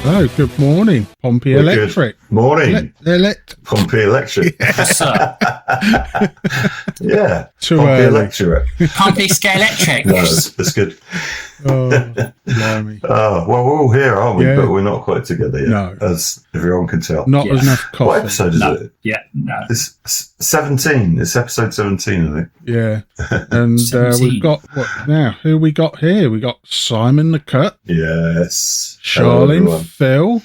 Hello, good morning, Pompey Electric. Good morning, Pompey Electric. Yes, sir. Yeah, Too Pompey early. Electric. Pompey Scale Electric. No, that's good. Oh, blimey. Well, we're all here, aren't we? Yeah. But we're not quite together yet, No. as everyone can tell. Not Yeah. enough coffee. What episode is No. it? Yeah, no. It's 17. It's episode 17, I think. Yeah. And 17. we've got, what now? Who we got here? We got Simon the Cut, Yes. Hello, Shaolin, everyone. Phil,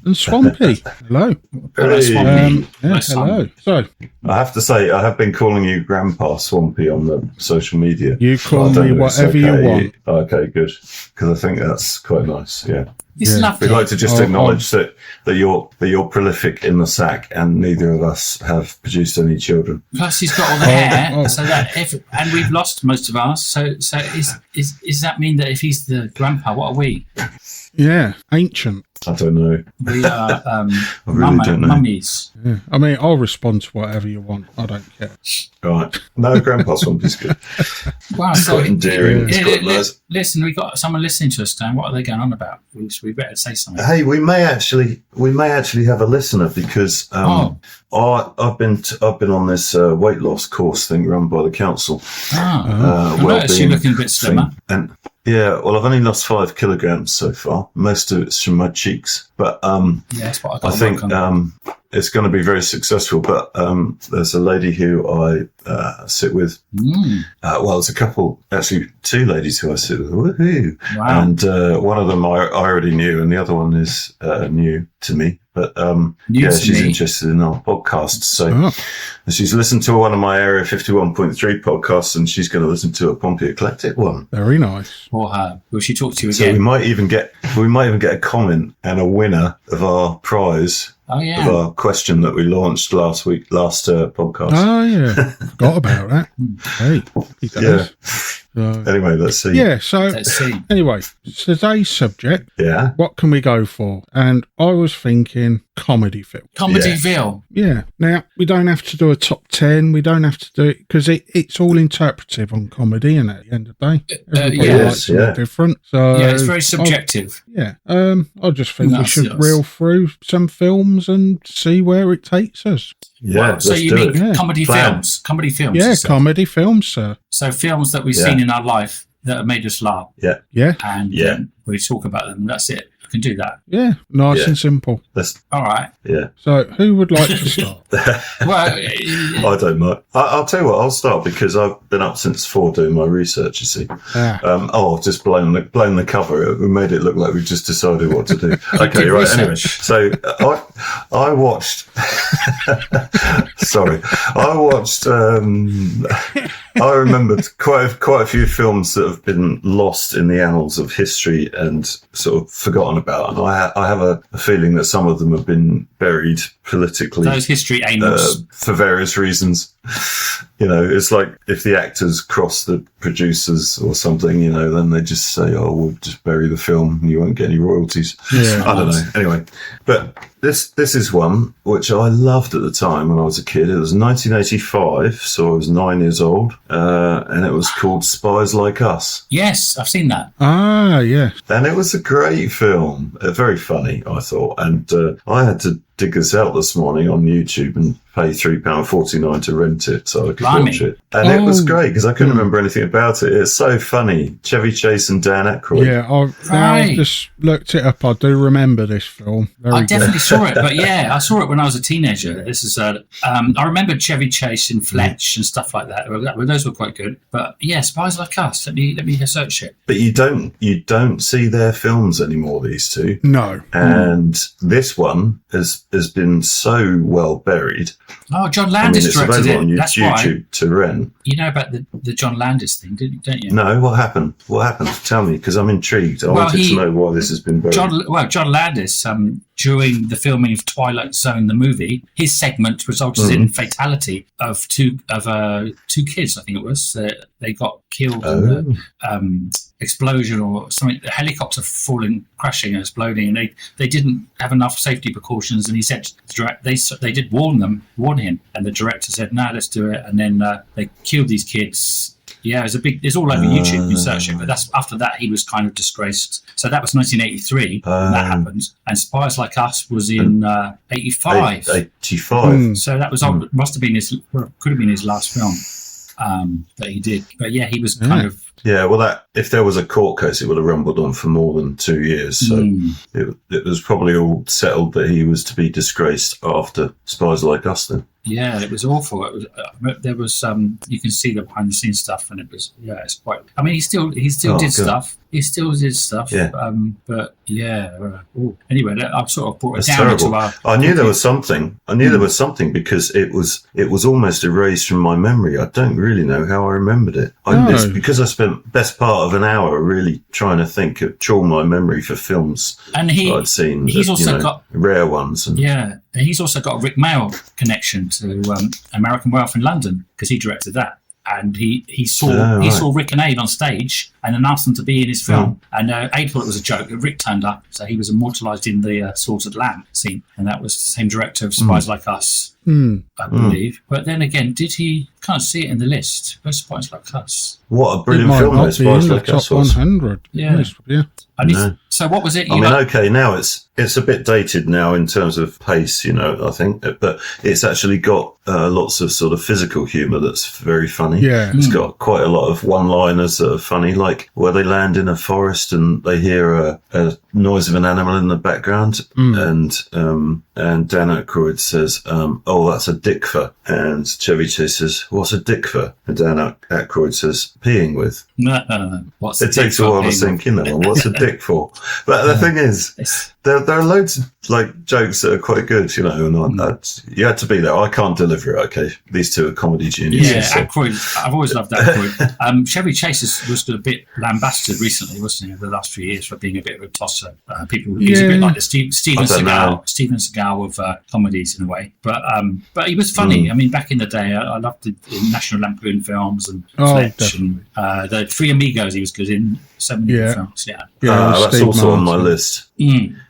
and Swampy. Hello. Hello, Hey. Swampy. Yeah, Hello, hello. So, I have to say, I have been calling you Grandpa Swampy on the social media. you call I don't me know if it's whatever you want. Okay, good. Because I think that's quite nice, yeah. It's Yeah. lovely. We'd like to just Oh, acknowledge that you're prolific in the sack, and neither of us have produced any children. Plus, he's got all the hair, oh. so that and we've lost most of ours. So is that mean that if he's the grandpa, what are we? Yeah, ancient. I don't know. We are really don't know. mummies. Yeah. I mean, I'll respond to whatever you want. I don't care. Right? No, Grandpa Swampy's good. Wow, It's quite endearing. It's quite nice. Listen, we got someone listening to us now. What are they going on about? We better say something. Hey, we may actually have a listener because I've been on this weight loss course thing run by the council. I noticed you looking a bit slimmer. And yeah, well, I've only lost 5 kilograms so far. Most of it's from my cheeks, but Yeah, that's what I I got. think it's going to be very successful. But there's a lady who I sit with. Well, there's a couple, actually 2 ladies who I sit with. Woohoo! Wow. And one of them I already knew, and the other one is new to me. But she's interested in our podcasts. So she's listened to one of my Area 51.3 podcasts, and she's going to listen to a Pompey Eclectic one. Very nice. Or her. Will she talk to you So again? we might even get a comment and a winner of our prize. Oh, yeah. Of our question that we launched last podcast. Oh, yeah. Forgot about that. Hey, he does. Yeah. So, Anyway, let's see. yeah, so Let's see. anyway, today's subject, Yeah. what can we go for? And I was thinking comedy film. Comedyville. Yeah. Now, we don't have to do a top 10. We don't have to do it because it's all interpretive on comedy, and at the end of the day, everybody yeah. likes something different. So Yeah, it's very subjective. I just think we Yes, should yes. reel through some films and see where it takes us. Yeah. Wow, Let's so you do mean it. Yeah. comedy Plan. films? Comedy films. Yeah, you said. comedy films, sir. So films that we've Yeah. seen in our life that have made us laugh, Yeah, and Yeah. we talk about them. That's it. We can do that. yeah, nice Yeah. and simple. All right. Yeah. So, who would like to start? Well, I don't mind. I'll tell you what. I'll start because I've been up since 4 doing my research. You see. I've just blown the cover. We made it look like we've just decided what to do. Okay, Good right. research. Anyway, so I watched. Sorry, I watched. I remembered quite a few films that have been lost in the annals of history and sort of forgotten about. And I have a feeling that some of them have been buried politically. those history annals. For various reasons. You know, it's like if the actors cross the producers or something, you know, then they just say, oh, we'll just bury the film and you won't get any royalties. Yeah. I don't know. Anyway, but this is one which I loved at the time when I was a kid. It was 1985, so I was 9 years old, and it was called Spies Like Us. Yes, I've seen that. Ah, yeah. And it was a great film, very funny, I thought. And I had to dig this out this morning on YouTube and pay £3.49 to rent it so I could Blimey. watch it. And it was great because I couldn't remember anything about it. It's so funny. Chevy Chase and Dan Aykroyd. Yeah, I've just looked it up. I do remember this film. Very I good. definitely saw it, but yeah, I saw it when I was a teenager. This is I remember Chevy Chase and Fletch and stuff like that. Those were quite good. But yeah, Spies Like Us. Let me search it. But you don't see their films anymore, these two. No. And this one has been so well buried. Oh, John I mean, Landis it's directed available on it. That's YouTube why. to rent. You know about the John Landis thing, don't you? No, what happened? What happened? Tell me, because I'm intrigued. I wanted to know why this has been buried. John Landis, during the filming of Twilight Zone, the movie, his segment resulted in fatality of two kids. I think it was. They got killed in the explosion or something. The helicopter falling, crashing, and exploding, and they didn't have enough safety precautions. And he said, they did warn him, and the director said, "No, let's do it." And then they killed these kids. Yeah, it was a big. It's all over YouTube. You search it, but that's after that he was kind of disgraced. So that was 1983 when that happened, and Spies Like Us was in 85. 85. So that was must have been could have been his last film that he did. But yeah, he was kind of. Yeah, well, if there was a court case, it would have rumbled on for more than 2 years. So it was probably all settled that he was to be disgraced after Spies Like Us then. Yeah, it was awful. It was, there was you can see the behind the scenes stuff, and it was it's quite. I mean, he still did stuff. He still did stuff. Yeah. But yeah. Anyway, I've sort of brought it down terrible. into our. I knew there was something. There was something because it was almost erased from my memory. I don't really know how I remembered it. It's because I spent best part of an hour really trying to think of trawl my memory for films and I'd seen. He's also got rare ones. And, and he's also got a Rick Mayall connection to American Wealth in London because he directed that. And he saw Rick and Abe on stage and then asked them to be in his film. And Abe thought it was a joke. Rick turned up, so he was immortalised in the slaughtered lamb scene. And that was the same director of Spies Like Us, I believe. But then again, did he? Can't see it in the list. Where's Spies Like Us? What a brilliant film! That Spies Like Us was. 100. Yeah. So what was it? Now it's a bit dated now in terms of pace, I think, but it's actually got lots of sort of physical humour that's very funny. Yeah. It's got quite a lot of one-liners that are funny, like where they land in a forest and they hear a noise of an animal in the background, and Dan Aykroyd says, "Oh, that's a dickfer," and Chevy Chase says, "What's a dickfer?" And Dan Aykroyd says, "Peeing with." It takes a while to sink in that one. What's a dick for? But the thing is, there are loads of jokes that are quite good, and you had to be there. I can't deliver it. Okay, these two are comedy geniuses. Yeah, Aykroyd. I've always loved Aykroyd. Chevy Chase was a bit lambasted recently, wasn't he, over the last few years for being a bit of a tosser. He's a bit like the Steven Seagal of comedies in a way, but he was funny. I mean, back in the day, I loved the National Lampoon films and Fletch and the Three Amigos. He was good in so many films. That's also on my list.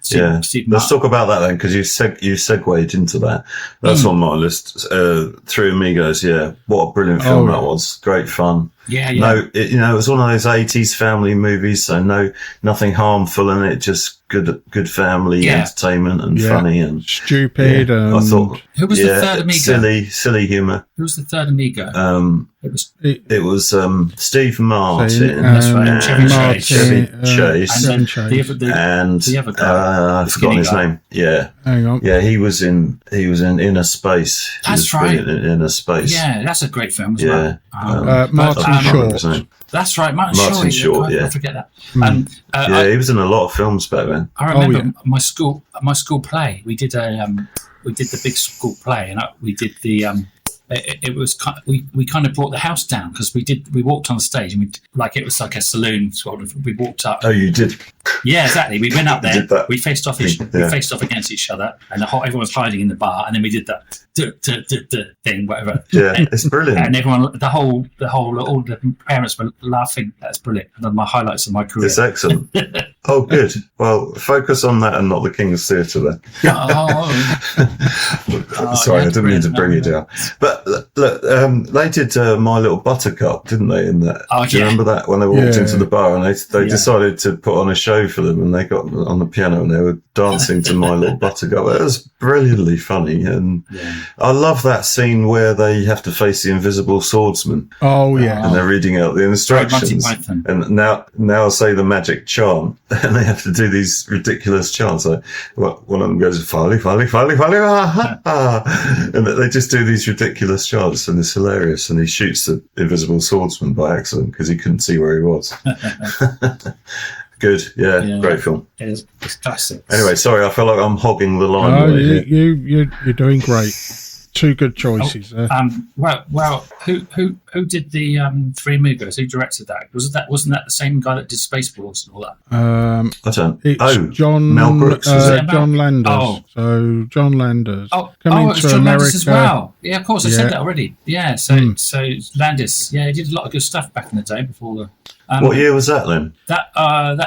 Steve Let's talk about that then, because you segued into that. That's on my list. Three Amigos. Yeah, what a brilliant film that was. Great fun. No, it was one of those 80s family movies, so nothing harmful in it, just good family entertainment and funny and stupid. I thought, who was the third amigo? Silly humour. Who was the third amigo? It was Steve Martin. That's right. Chevy Chase. And the other guy. I've forgotten his name. Yeah. Hang on. Yeah, he was in Inner Space. That's right. In Inner Space. Yeah, that's a great film as well. Martin Short. That's right, Martin Short. I forget that. He was in a lot of films back then. I remember my school play. We did the big school play, and we did the. It was we kind of brought the house down because we walked on stage and it was like a saloon sort of. We walked up. Oh, you did. Yeah, exactly. We went up there. We faced off against each other, and everyone was hiding in the bar. And then we did that thing, whatever. Yeah, it's brilliant. And everyone, all the parents were laughing. That's brilliant. And then my highlights of my career. It's excellent. Oh, good. Well, focus on that and not the King's Theatre then. Sorry, I didn't mean to bring you down. But look, they did My Little Buttercup, didn't they? In that, do you remember that when they walked into the bar and they decided to put on a show for them, and they got on the piano and they were dancing to My Little Buttercup. It was brilliantly funny, and I love that scene where they have to face the invisible swordsman. Oh yeah, and they're reading out the instructions, and now say the magic chant, and they have to do these ridiculous chants. Like one of them goes "Fali, fali, fali, fali," and they just do these ridiculous chants, and it's hilarious. And he shoots the invisible swordsman by accident because he couldn't see where he was. Good, great film. It's classic. Anyway, sorry, I feel like I'm hogging the line. No, you're doing great. Two good choices there. Well, who did the Three Amigos? Who directed that? Wasn't that the same guy that did Spaceballs and all that? I don't. It's John. Mel Brooks. John Landers. Oh. So John Landers. Coming to John Landers as well. Yeah, of course. I said that already. Yeah. So Landis. Yeah, he did a lot of good stuff back in the day before the. What year was that then? That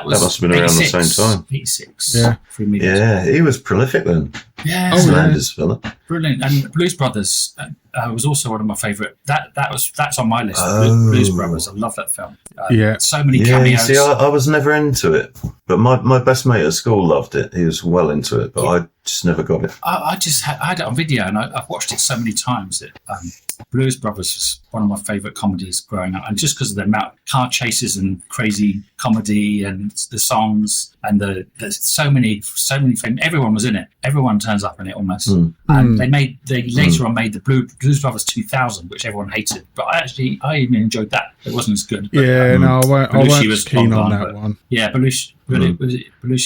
must have been around the same time. 86. Yeah, he was prolific then. Yeah, Landers fella. Brilliant. And Blues Brothers. was also one of my favourite. That's on my list. Oh. Blues Brothers. I love that film. So many Yeah, you cameos. see, I was never into it, but my best mate at school loved it. He was well into it, but I just never got it. I had it on video, and I've watched it so many times. Blues Brothers was one of my favourite comedies growing up, and just because of the amount of car chases and crazy comedy and the songs and there's so many films. Everyone was in it. Everyone turns up in it almost. And they later on made the Blues Brothers 2000, which everyone hated, but I even enjoyed that. It wasn't as good. But, I weren't was keen on gone, that one. Yeah, Belushi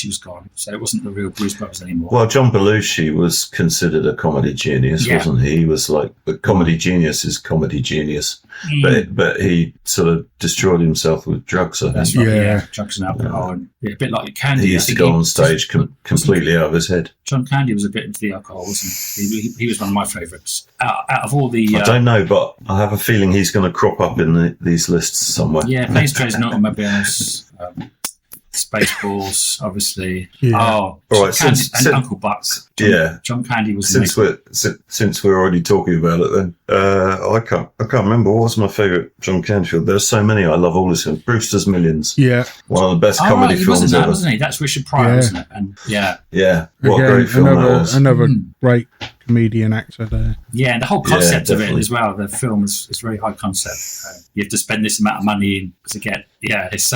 was gone, so it wasn't the real Blues Brothers anymore. Well, John Belushi was considered a comedy genius, wasn't he? He was like the comedy genius is comedy genius, but he sort of destroyed himself with drugs. I think. That's right. Drugs and alcohol, and a bit like Candy. He used to go on stage completely out of his head. John Candy was a bit into the alcohol, wasn't he? He was one of my favourites. Out of all the... I don't know, but I have a feeling he's going to crop up in these lists somewhere. Yeah, Planes, Trains and Automobiles, Spaceballs, obviously. Yeah. All right, since Uncle Buck. John Candy was since we're already talking about it, then I can't remember what was my favourite John Candy film. There's so many. I love all his films. Brewster's Millions. Yeah, one of the best comedy films ever. Wasn't he? That's Richard Pryor, wasn't it? And what a great film that was. Another great comedian actor there. Yeah, and the whole concept of it as well. The film is very high concept. You have to spend this amount of money to get. Yeah, it's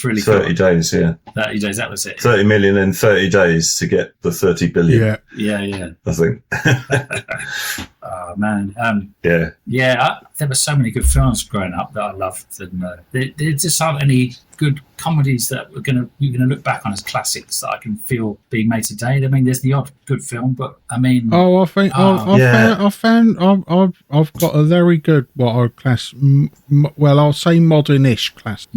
really 30 days. Yeah, 30 days. That was it. 30 million in 30 days to get the 30 billion. Yeah. I think. Oh man. There were so many good films growing up that I loved, and there just aren't any good comedies that you're gonna look back on as classics that I can feel being made today. I mean, there's the odd good film, but I mean, I think I've got a very good I'll say modern-ish class.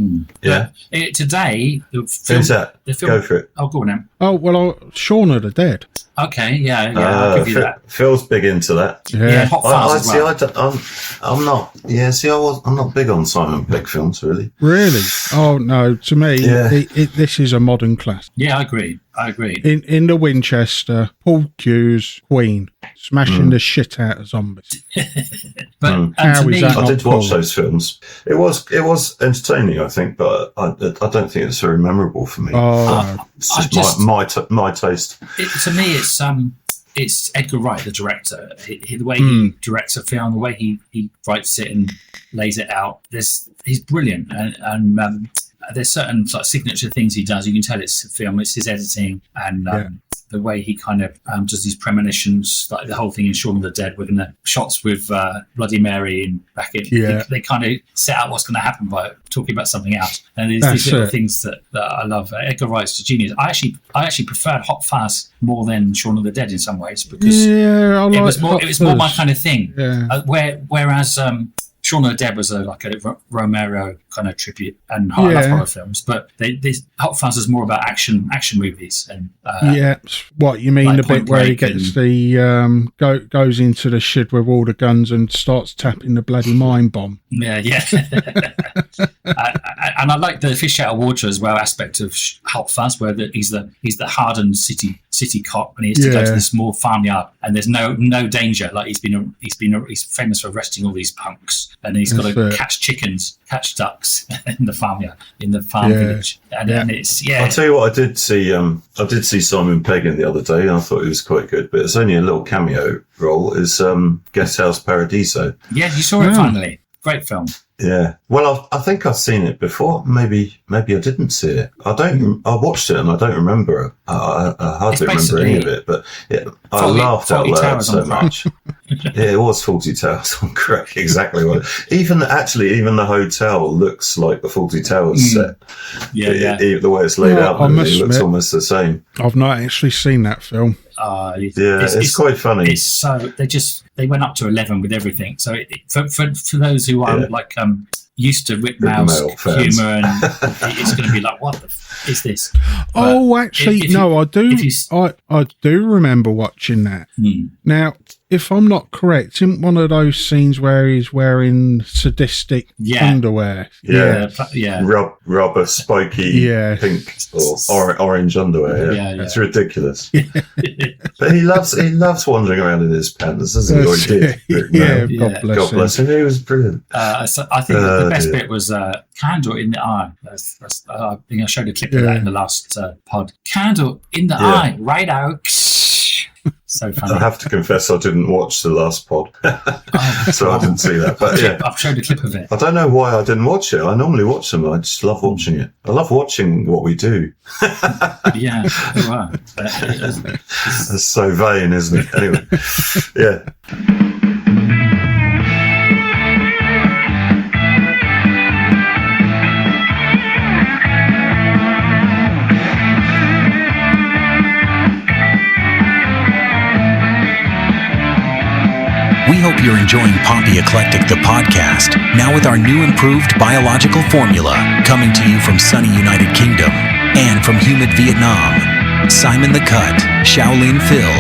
Yeah. Today, Who's that? The film, go for it. Oh, go on then. Oh well, Shaun of the Dead. Okay, yeah, I'll give you that. Phil's big into that. Yeah, Hot Fuzz as well. I'm not. Yeah, see, I'm not big on Simon Pegg films, really. Really? Oh no, to me, this is a modern class. Yeah, I agree. In the Winchester, Paul Hughes, Queen, smashing the shit out of zombies. But how is that? I did watch those films. It was entertaining, I think, but I don't think it's very memorable for me. It's just my taste. To me, it's Edgar Wright, the director. The way he directs a film, the way he writes it and lays it out. He's brilliant, and there's certain sort of signature things he does. You can tell it's a film. It's his editing and the way he kind of does these premonitions, like the whole thing in Shaun of the Dead, with the shots with Bloody Mary and back in. They kind of set out what's going to happen by talking about something else. And there's these little things that I love. Edgar Wright's a genius. I actually preferred Hot Fuzz more than Shaun of the Dead in some ways, because it was more my kind of thing. Yeah. Whereas Shaun of the Dead was like a Romero kind of tribute, and I love horror films, but Hot Fuzz is more about action movies. And what you mean, like the bit where he gets goes into the shed with all the guns and starts tapping the bloody mine bomb. Yeah. And I like the fish out of water as well aspect of Hot Fuzz, where he's the hardened city cop, and he has to go to this small farmyard, and there's no danger. Like he's famous for arresting all these punks, and he's got to catch ducks in the farmyard, in the farm village. And it's I'll tell you what, I did see Simon Pegg in the other day, and I thought he was quite good, but it's only a little cameo role. Is Guest House Paradiso. Yeah, you saw it finally. Great film. Yeah. Well, I think I've seen it before. Maybe I didn't see it. I watched it and I don't remember it. I hardly remember any of it, but I laughed out loud so much. It was Fawlty Towers on crack, exactly what. Even the hotel looks like the Fawlty Towers set. The way it's laid out, it looks almost the same. I've not actually seen that film. It's quite funny. It's so they went up to 11 with everything. So for those who are like used to Rick Mouse humour, and it's going to be like, what the is this? I do. I do remember watching that. Now, if I'm not correct, isn't one of those scenes where he's wearing sadistic underwear? Yeah. Rubber, spiky, pink or orange underwear. Yeah. It's ridiculous. But he loves wandering around in his pants, doesn't he? Or he did. God bless him. He was brilliant. I think the best bit was candle in the eye. I think I showed a clip of that in the last pod. Candle in the eye, right out. So funny. I have to confess, I didn't watch the last pod, so I didn't see that. But I've showed a clip of it. I don't know why I didn't watch it. I normally watch them. I just love watching it. I love watching what we do. Yeah, wow. That's so vain, isn't it? Anyway, yeah. We hope you're enjoying Pompey Eclectic, the podcast, now with our new improved biological formula, coming to you from sunny United Kingdom and from humid Vietnam. Simon the Cut, Shaolin Phil,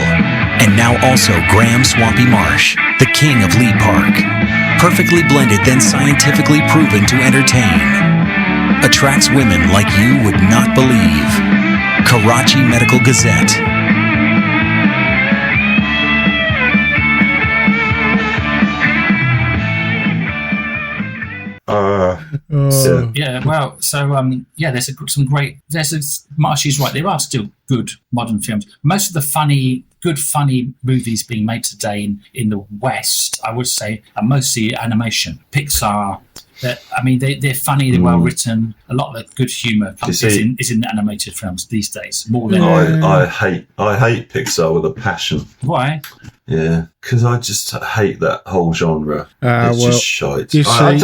and now also Graham Swampy Marsh, the king of Lee Park. Perfectly blended, then scientifically proven to entertain. Attracts women like you would not believe. Karachi Medical Gazette. Marshy's right, there are still good modern films. Most of the funny movies being made today in the West, I would say, are mostly animation. Pixar, they're funny, they're well written. A lot of the good humour is in the animated films these days. More than I hate Pixar with a passion. Why? Yeah, because I just hate that whole genre. It's just shite. I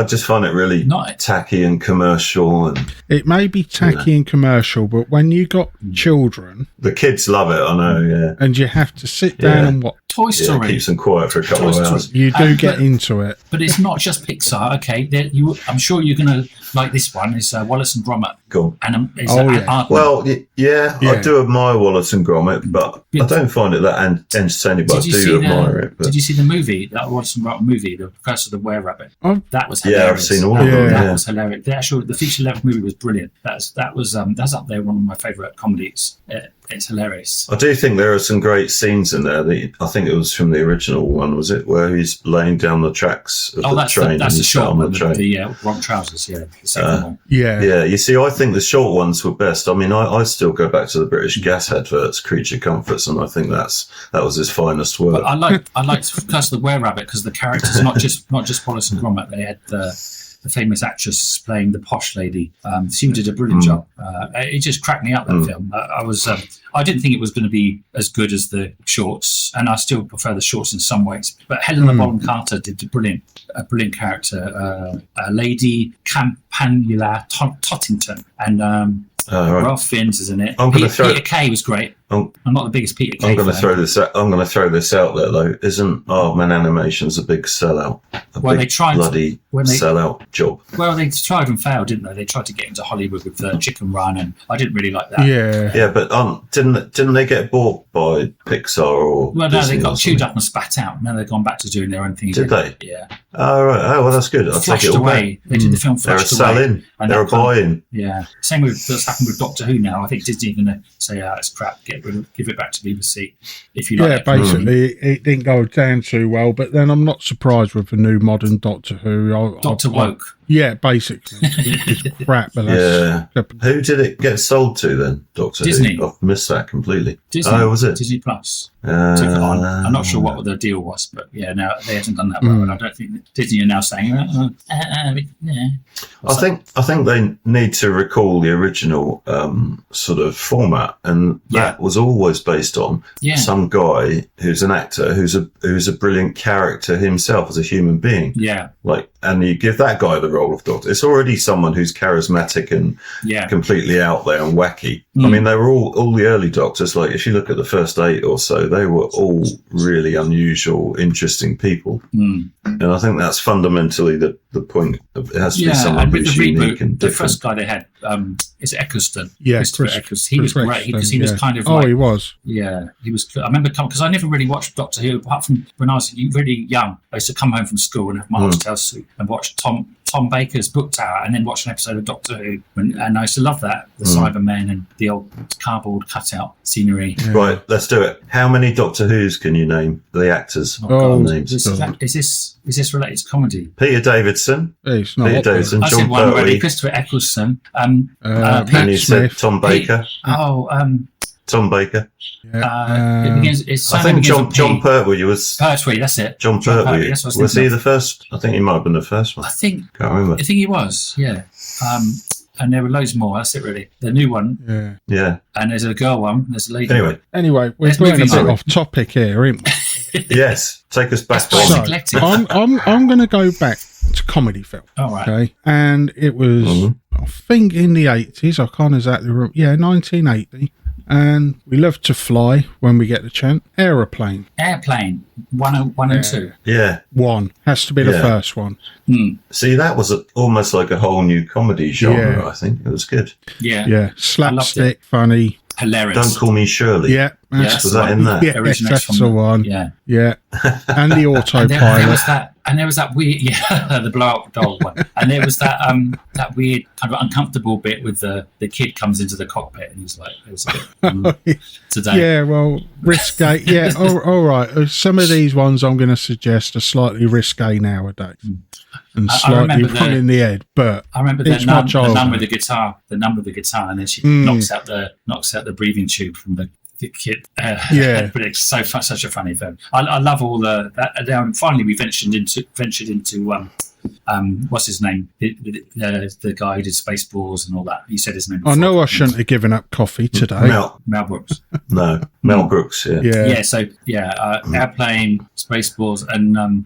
just find it really tacky and commercial. And it may be tacky and commercial, but when you got children, the kids love it. I know, and you have to sit down and watch Toy Story. It keeps them quiet for a couple of hours. You do get into it, but it's not just Pixar. Okay, I'm sure you're going to like this one. It's Wallace and Gromit. Cool. And well, I do admire Wallace and Gromit, but I don't find it that entertaining. But I do admire it. But. Did you see the movie, that Wallace and Gromit movie, The Curse of the Were-Rabbit? That was hilarious. Yeah, I've seen all of them. That was hilarious. The feature-length movie was brilliant. That's up there, one of my favourite comedies. It's hilarious. I do think there are some great scenes in there. I think it was from the original one, was it? Where he's laying down the tracks of the train. That's the short one, the wrong trousers, the second one. Yeah. You see, I think the short ones were best. I mean, I still go back to the British Gas adverts, Creature Comforts, and I think that was his finest work. But I liked Curse of the Were-Rabbit because the characters, not just Wallace and Gromit, they had the famous actress playing the posh lady. She did a brilliant job. It just cracked me up, that film. I didn't think it was going to be as good as the shorts, and I still prefer the shorts in some ways. But Helena Bonham Carter did a brilliant character, Lady Campanula Tottington, and Ralph Fiennes is in it. Peter Kay was great. I'm not the biggest Peter Kay. I'm going to throw this out there though. Isn't Aardman Animations a big sellout? They tried bloody sellout job. Well, they tried and failed, didn't they? They tried to get into Hollywood with Chicken Run, and I didn't really like that. Yeah, but didn't they get bought by Pixar or? Well, no, they got chewed up and spat out. Now they've gone back to doing their own thing. Did they? Yeah. Oh right. Oh well, that's good. I'll take it away. They did the film Flushed Away. They're a sell-in. They're a buy-in. Yeah. Same with what's happened with Doctor Who now. I think Disney are going to say, it's crap. Give it back to BBC if you like. Yeah, basically, it didn't go down too well. But then I'm not surprised with the new modern Doctor Who. Doctor Woke. Yeah, basically, it's crap. But Who did it get sold to then? Doctor Disney. Who? I've missed that completely. Disney. Oh, was it Disney Plus? Took it on. I'm not sure what the deal was, but now they haven't done that well, and I don't think Disney are now saying. I think they need to recall the original sort of format, and that was always based on some guy who's an actor who's a brilliant character himself as a human being. Yeah, and you give that guy the role of Doctor. It's already someone who's charismatic and completely out there and wacky. I mean, they were all the early Doctors. Like if you look at the first 8 or so, they were all really unusual, interesting people. And I think that's fundamentally the point. It has to be someone who's unique and different. The first guy they had, is it Eccleston? Yeah, Christopher Eccleston. He was great because he was kind of like, he was. Yeah, he was. I remember because I never really watched Doctor Who apart from when I was really young. I used to come home from school and have my oxtail soup and watch Tom Baker's Book Tower and then watch an episode of Doctor Who. And I used to love that, the Cybermen and the old cardboard cutout scenery. Yeah. Right, let's do it. How many Doctor Who's can you name? The actors. Names. Is this related to comedy? Peter Davidson. It's not Peter Davidson. I John said one already. Pertwee. Christopher Eccleston. And you said Tom Baker. Tom Baker. I think John Pertwee was... Pertwee, that's it. John Pertwee. Was he the first? I think he might have been the first one. Can't remember. I think he was, yeah. And there were loads more. That's it, really. The new one. Yeah. And there's a girl one. There's a lady. Anyway, we're going a bit off topic here, aren't we? Yes. Take us back. So, I'm going to go back to comedy film. All right. Okay. And it was, I think, in the 80s. I can't exactly remember. Yeah, 1980. And we love to fly when we get the chance. Aeroplane. 1 and 2. Yeah. 1 has to be the first one. See, that was almost like a whole new comedy genre, I think. It was good. Yeah. Slapstick, funny. Hilarious. Don't Call Me Shirley. Yeah. Was that in there? Yeah, that's the one. Yeah. And the autopilot. And there was that weird, the blow up doll one. And there was that weird kind of uncomfortable bit with the kid comes into the cockpit and he's like, it's a bit, today. Yeah, well, risque. Yeah, all right. Some of these ones I'm going to suggest are slightly risque nowadays. And slightly wrong in the head, but I remember the nun with the guitar, and then she knocks out the breathing tube from the kid. But it's such a funny film. I love all that. Finally, we ventured into what's his name? The guy who did Spaceballs and all that. You said his name before. I know I shouldn't have given up coffee today. Mel Brooks. No, Mel Brooks. Yeah. Airplane, Spaceballs, and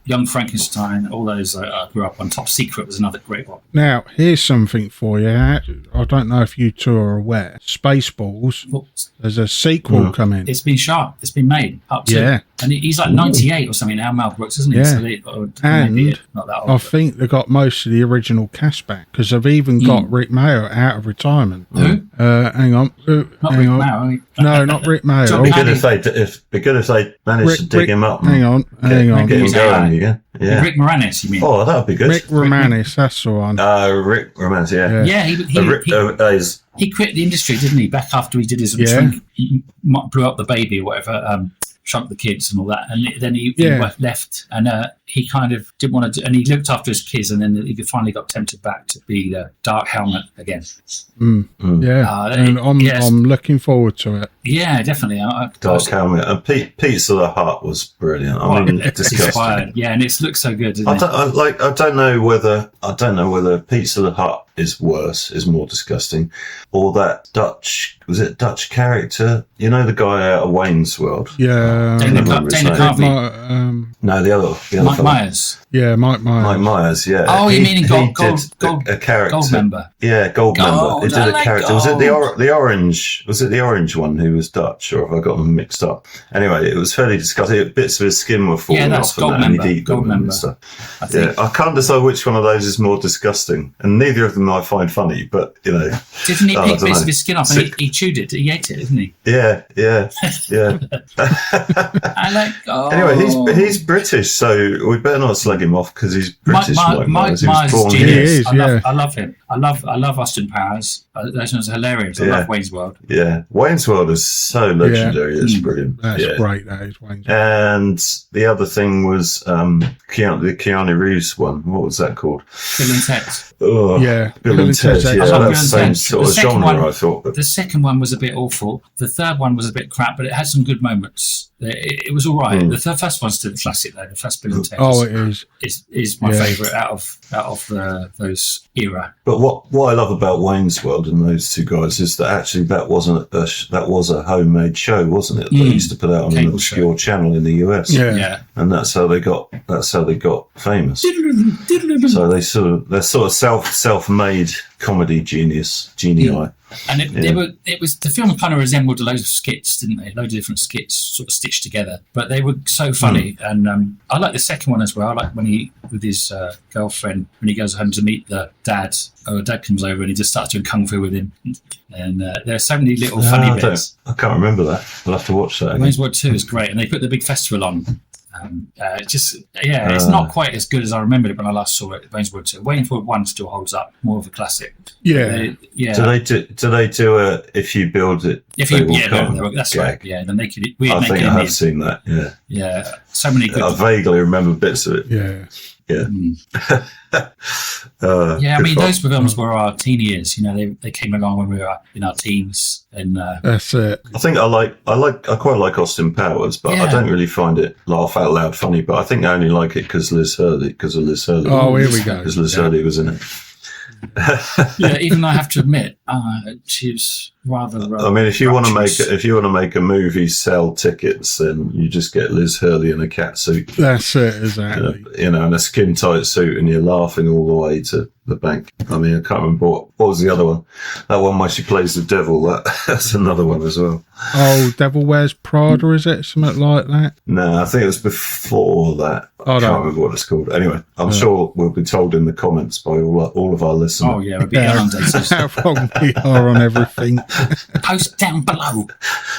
Young Frankenstein, all those I grew up on. Top Secret was another great one. Now, here's something for you. I don't know if you two are aware. Spaceballs, there's a sequel coming. It's been shot. It's been made up to. Yeah. And he's like 98 or something now, Mel Brooks, isn't he? Yeah. And not that old, I think they got most of the original cast back because they've even got Rick Mayo out of retirement. Who? Hang on. Not Rick Mayo. No, not Rick Mayo. It'd be good if they managed to dig him up. Hang on. Get him going again. Yeah. Rick Moranis, you mean? Oh, that would be good. Rick Moranis, that's the one. Rick Moranis, yeah. Yeah, he quit the industry, didn't he? Back after he did his he blew up the baby or whatever, shrunk the kids and all that, and then he left, and he kind of didn't want to do, and he looked after his kids, and then he finally got tempted back to be the Dark Helmet again. And I'm looking forward to it. Yeah, definitely. Dark Helmet and Pizza the Hut was brilliant. I mean, disgusting. Yeah, and it looks so good. I don't know whether Pizza the Hut is worse, is more disgusting, or that Dutch character? You know, the guy out of Wayne's World. Yeah, Dana Carvey. No, the other Mike Myers. Yeah, Mike Myers. Mike Myers, yeah. Oh, you mean Gold a character. Goldmember. Yeah, Goldmember. He did a character. Was it the orange? Was it the orange one who was Dutch, or have I got them mixed up? Anyway, it was fairly disgusting. Bits of his skin were falling off, and he'd eat them and stuff. I can't decide which one of those is more disgusting, and neither of them I find funny. But you know, didn't he pick bits of his skin off and he chewed it? He ate it, didn't he? Yeah. Anyway, he's British, so we better not slag him off because he's British. Mike Myers is genius. I love him. I love Austin Powers. That was hilarious. I love Wayne's World. Yeah, Wayne's World is so legendary. It's brilliant. That's great. That is Wayne's World. And the other thing was the Keanu Reeves one. What was that called? Bill and Ted. Oh, yeah, Bill and Ted. Yeah, that's the same sort of genre, I thought. But the second one was a bit awful. The third one was a bit crap, but it had some good moments. It was all right. The first one's still classic though. The first Bill and Ted. Oh, it is my favourite out of those era. But what I love about Wayne's World and those two guys is that actually that was a homemade show, wasn't it? They used to put out on an obscure channel in the US. Yeah. And that's how they got famous. So they're sort of self-made comedy genii. Yeah. And it was the film kind of resembled loads of skits, didn't they? Loads of different skits sort of stitched together, but they were so funny. And I like the second one as well. I like when he with his girlfriend when he goes home to meet the dad. Oh, dad comes over and he just starts doing kung fu with him. And there are so many little funny bits. I can't remember that. I'll have to watch that. Wayne's World 2 is great, and they put the big festival on. It's not quite as good as I remembered it when I last saw it. Wayne's World 2. Wayne's World 1 still holds up, more of a classic. Yeah. Do they do a if you build it? That's right. Yeah, the naked. I think I have seen that. Yeah. Yeah. So many good. I vaguely remember bits of it. Yeah. Yeah. I mean, those films were our teen years. You know, they came along when we were in our teens, and that's it. I think I quite like Austin Powers, but I don't really find it laugh out loud funny. But I think I only like it because of Liz Hurley. Oh, here we go. Because Liz Hurley was in it. Even though I have to admit, she was rather. I mean, if you want to make a movie sell tickets, then you just get Liz Hurley in a cat suit. That's it, exactly. In a skin tight suit, and you're laughing all the way to the bank. I mean, I can't remember what was the other one. That one where she plays the devil. That's another one as well. Oh, Devil Wears Prada, is it something like that? No, I think it was before that. I can't remember what it's called. Anyway, I'm sure we'll be told in the comments by all of our listeners. Oh yeah, we'll be inundated. How wrong we are on everything. Post down below,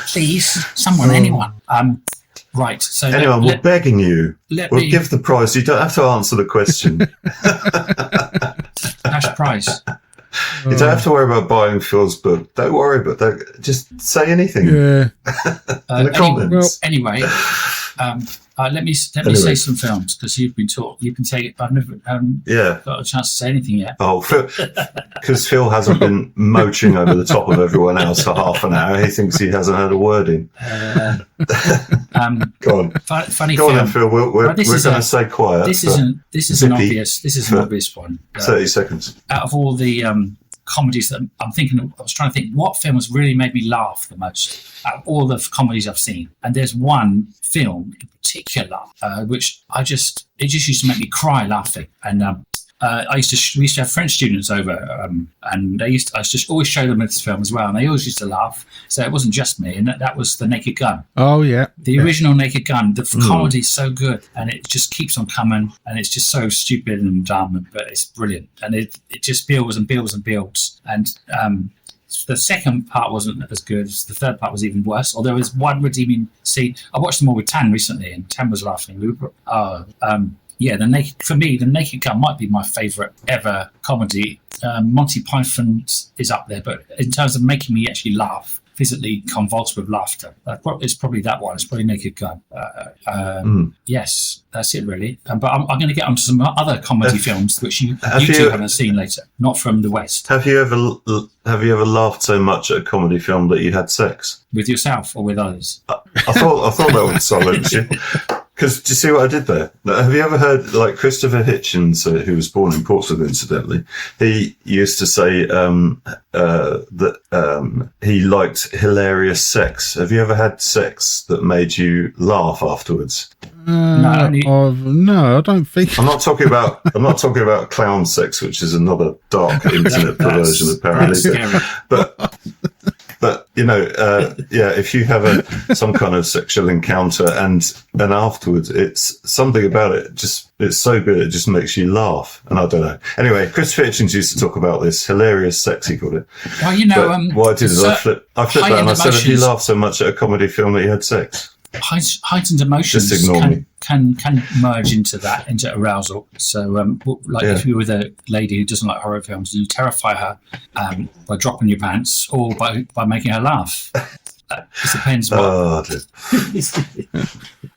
please. Someone, anyone. Right. So anyone, we're begging you. We'll give the prize. You don't have to answer the question. Cash prize. You don't have to worry about buying Phil's book. Don't worry, but just say anything. Yeah. In the comments. Anyway, let me say some films because you've been saying I've never got a chance to say anything yet. Oh, because Phil hasn't been mooching over the top of everyone else for half an hour. He thinks he hasn't heard a word in. Go on. Funny Go film. on, Phil. We're going to stay quiet. This is an obvious one. 30 seconds. Out of all the comedies that I was trying to think what films really made me laugh the most out of all the comedies I've seen, and there's one film in particular which it just used to make me cry laughing. And we used to have French students over, and I used to always show them this film as well, and they always used to laugh. So it wasn't just me, and that was The Naked Gun. Oh yeah, the original Naked Gun. The comedy is so good, and it just keeps on coming, and it's just so stupid and dumb, but it's brilliant, and it just builds and builds and builds. And the second part wasn't as good. The third part was even worse. Although there was one redeeming scene. I watched them all with Tan recently, and Tan was laughing. The Naked Gun might be my favourite ever comedy. Monty Python is up there, but in terms of making me actually laugh, physically convulsed with laughter, it's probably that one. It's probably Naked Gun. Yes, that's it really. But I'm going to get onto some other comedy films which you two haven't seen later, not from the West. Have you ever laughed so much at a comedy film that you had sex with yourself or with others? I thought that would silence you. Because do you see what I did there? Have you ever heard, like Christopher Hitchens, who was born in Portsmouth, incidentally? He used to say that he liked hilarious sex. Have you ever had sex that made you laugh afterwards? No, I don't think. I'm not talking about clown sex, which is another dark internet perversion, apparently. But if you have some kind of sexual encounter and afterwards, it's something about it. It's so good, it just makes you laugh. And I don't know. Anyway, Christopher Hitchens used to talk about this hilarious sex, he called it. Well, what I did is I flipped that and I said, "Have you laughed so much at a comedy film that you had sex?" Heightened emotions can merge into arousal. So, if you're with a lady who doesn't like horror films, you terrify her by dropping your pants or by making her laugh. It depends.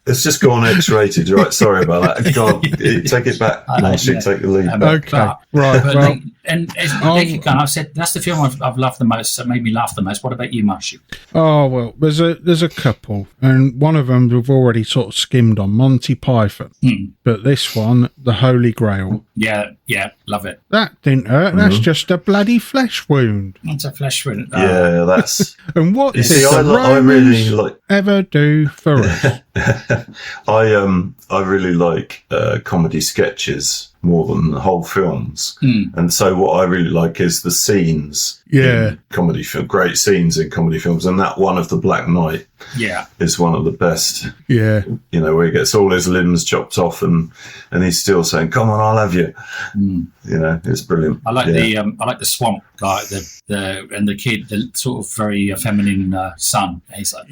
It's just gone X-rated, right? Sorry about that. Go on, take it back. Take the lead. Okay, right. Naked Gun, I've said that's the film I've loved the most. That made me laugh the most. What about you, Marshy? Oh well, there's a couple, and one of them we've already sort of skimmed on, Monty Python. But this one, The Holy Grail. Yeah, love it. That didn't hurt. That's just a bloody flesh wound. It's a flesh wound. Yeah, that's. And what? You see, I I really like ever do for us. I really like comedy sketches more than the whole films. And so what I really like is the scenes in comedy film, great scenes in comedy films. And that one of The Black Knight is one of the best. Yeah. You know, where he gets all his limbs chopped off and he's still saying, "Come on, I'll have you." You know, it's brilliant. I like the swamp guy, and the kid, the sort of very feminine son. And he's like,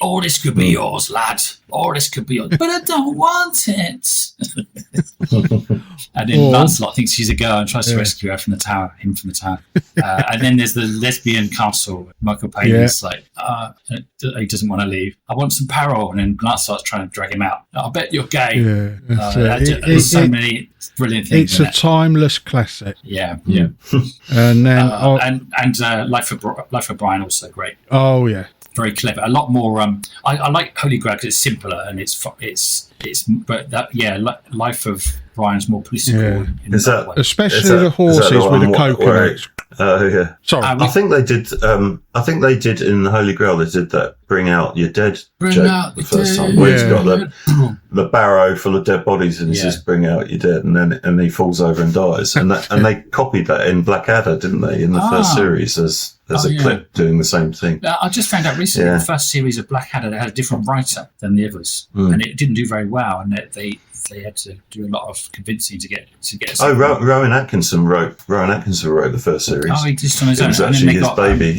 "All this could be yours, lad. All this could be yours, but I don't want it." And then Lancelot thinks she's a girl and tries to rescue her from the tower, him from the tower. And then there's the lesbian castle. Michael Payne's like, he doesn't want to leave. I want some parole. And then Lancelot's trying to drag him out. I bet you're gay. There's so many brilliant things. It's a timeless classic. Yeah. And then Life of Brian, also great. Oh yeah. Very clever. A lot more. I like Holy Grail because it's simpler and Life of Brian's more political. In that way. Especially the horses with the coconuts. Sorry. I think they did. I think they did in the Holy Grail. They did that. Bring out your dead. The first time, where he's got the barrow full of dead bodies, and he says, "Bring out your dead," and he falls over and dies. And they copied that in Blackadder, didn't they? In the first series, as a clip doing the same thing. I just found out recently the first series of Blackadder they had a different writer than the others, and it didn't do very well, and they had to do a lot of convincing to get. Rowan Atkinson wrote the first series. Oh, he did on his own. It was actually his baby.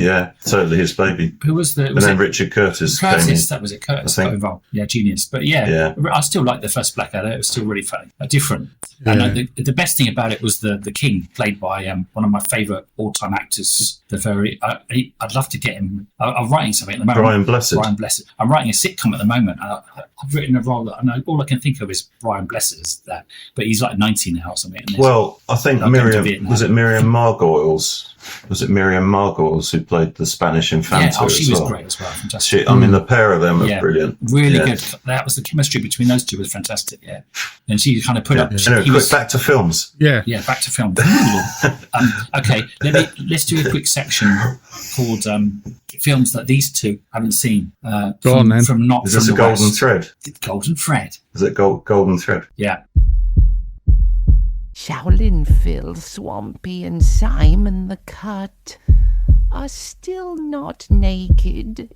Totally his baby. Who was the? And then Richard Curtis. That was it. Curtis got involved. Yeah, genius. But I still like the first Blackadder. It was still really funny, different. And the best thing about it was the king, played by one of my favourite all-time actors. I'd love to get him. I'm writing something at the moment. Brian Blessed. I'm writing a sitcom at the moment. I've written a role that all I can think of is Brian Blessed as that, but he's like 90 now or something. Well, I think Miriam Margolyes who played the Spanish Infanta. She was great as well. Fantastic. The pair of them are brilliant. Really good. That was the chemistry between those two was fantastic. Yeah, and she kind of put up. Back to films. Yeah, back to films. Okay, let's do a quick section called films that these two haven't seen. Go on then. Is this a golden thread? Golden thread. Is it golden thread? Yeah. Shaolin, Phil, Swampy, and Simon the Cut are still not naked.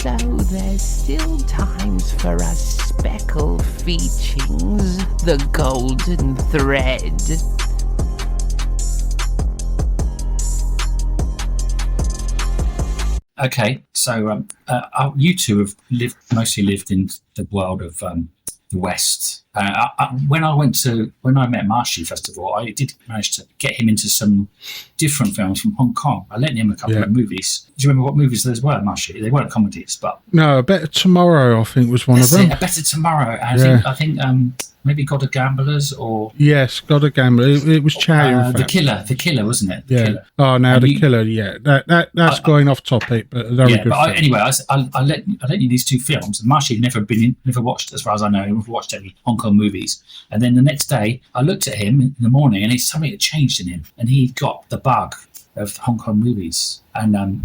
So there's still times for us speckle feachings, the golden thread. Okay, so you two have mostly lived in the world of the West. When I met Marshy, first of all, I did manage to get him into some different films from Hong Kong. I lent him a couple of movies. Do you remember what movies those were, Marshy? They weren't comedies, but no, A Better Tomorrow, I think, was one of them. A Better Tomorrow. I think maybe God of Gamblers or God of Gamblers. It was Chow. The Killer, wasn't it? The Killer. Oh, now The Killer. Yeah, that's going off topic, but very good. But anyway, I lent you these two films. Marshy never watched, as far as I know, never watched any Hong Kong movies. And then the next day, I looked at him in the morning, and something had changed in him, and he got the bug of Hong Kong movies. And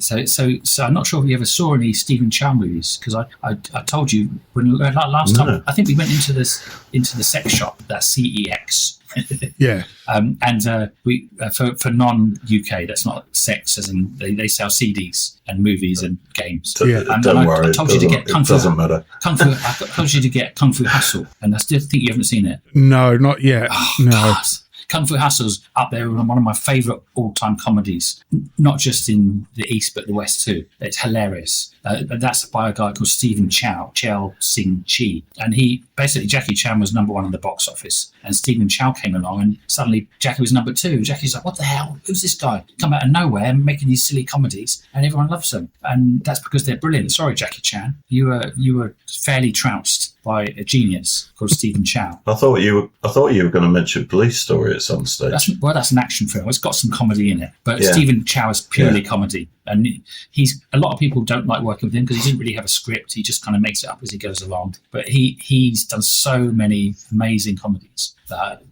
so I'm not sure if you ever saw any Stephen Chow movies, because I told you last time. I think we went into the sex shop, that CEX. We for non-UK, that's not sex, as in they sell CDs and movies and games. Don't worry, I told you to get Kung Fu. Doesn't matter. I told you to get Kung Fu Hustle, and I still think you haven't seen it. No, not yet. Oh, no. God. Kung Fu Hustle's up there with one of my favourite all-time comedies, not just in the East but the West too. It's hilarious. That's by a guy called Stephen Chow, Chel Sing Chi, and Jackie Chan was number one in the box office, and Stephen Chow came along, and suddenly Jackie was number two. Jackie's like, "What the hell? Who's this guy? Come out of nowhere and making these silly comedies, and everyone loves them." And that's because they're brilliant. Sorry, Jackie Chan, you were fairly trounced. by a genius called Stephen Chow. I thought you were going to mention Police Story at some stage. That's an action film. It's got some comedy in it, but Yeah. Stephen Chow is purely comedy. And a lot of people don't like working with him because he didn't really have a script. He just kind of makes it up as he goes along. But he's done so many amazing comedies.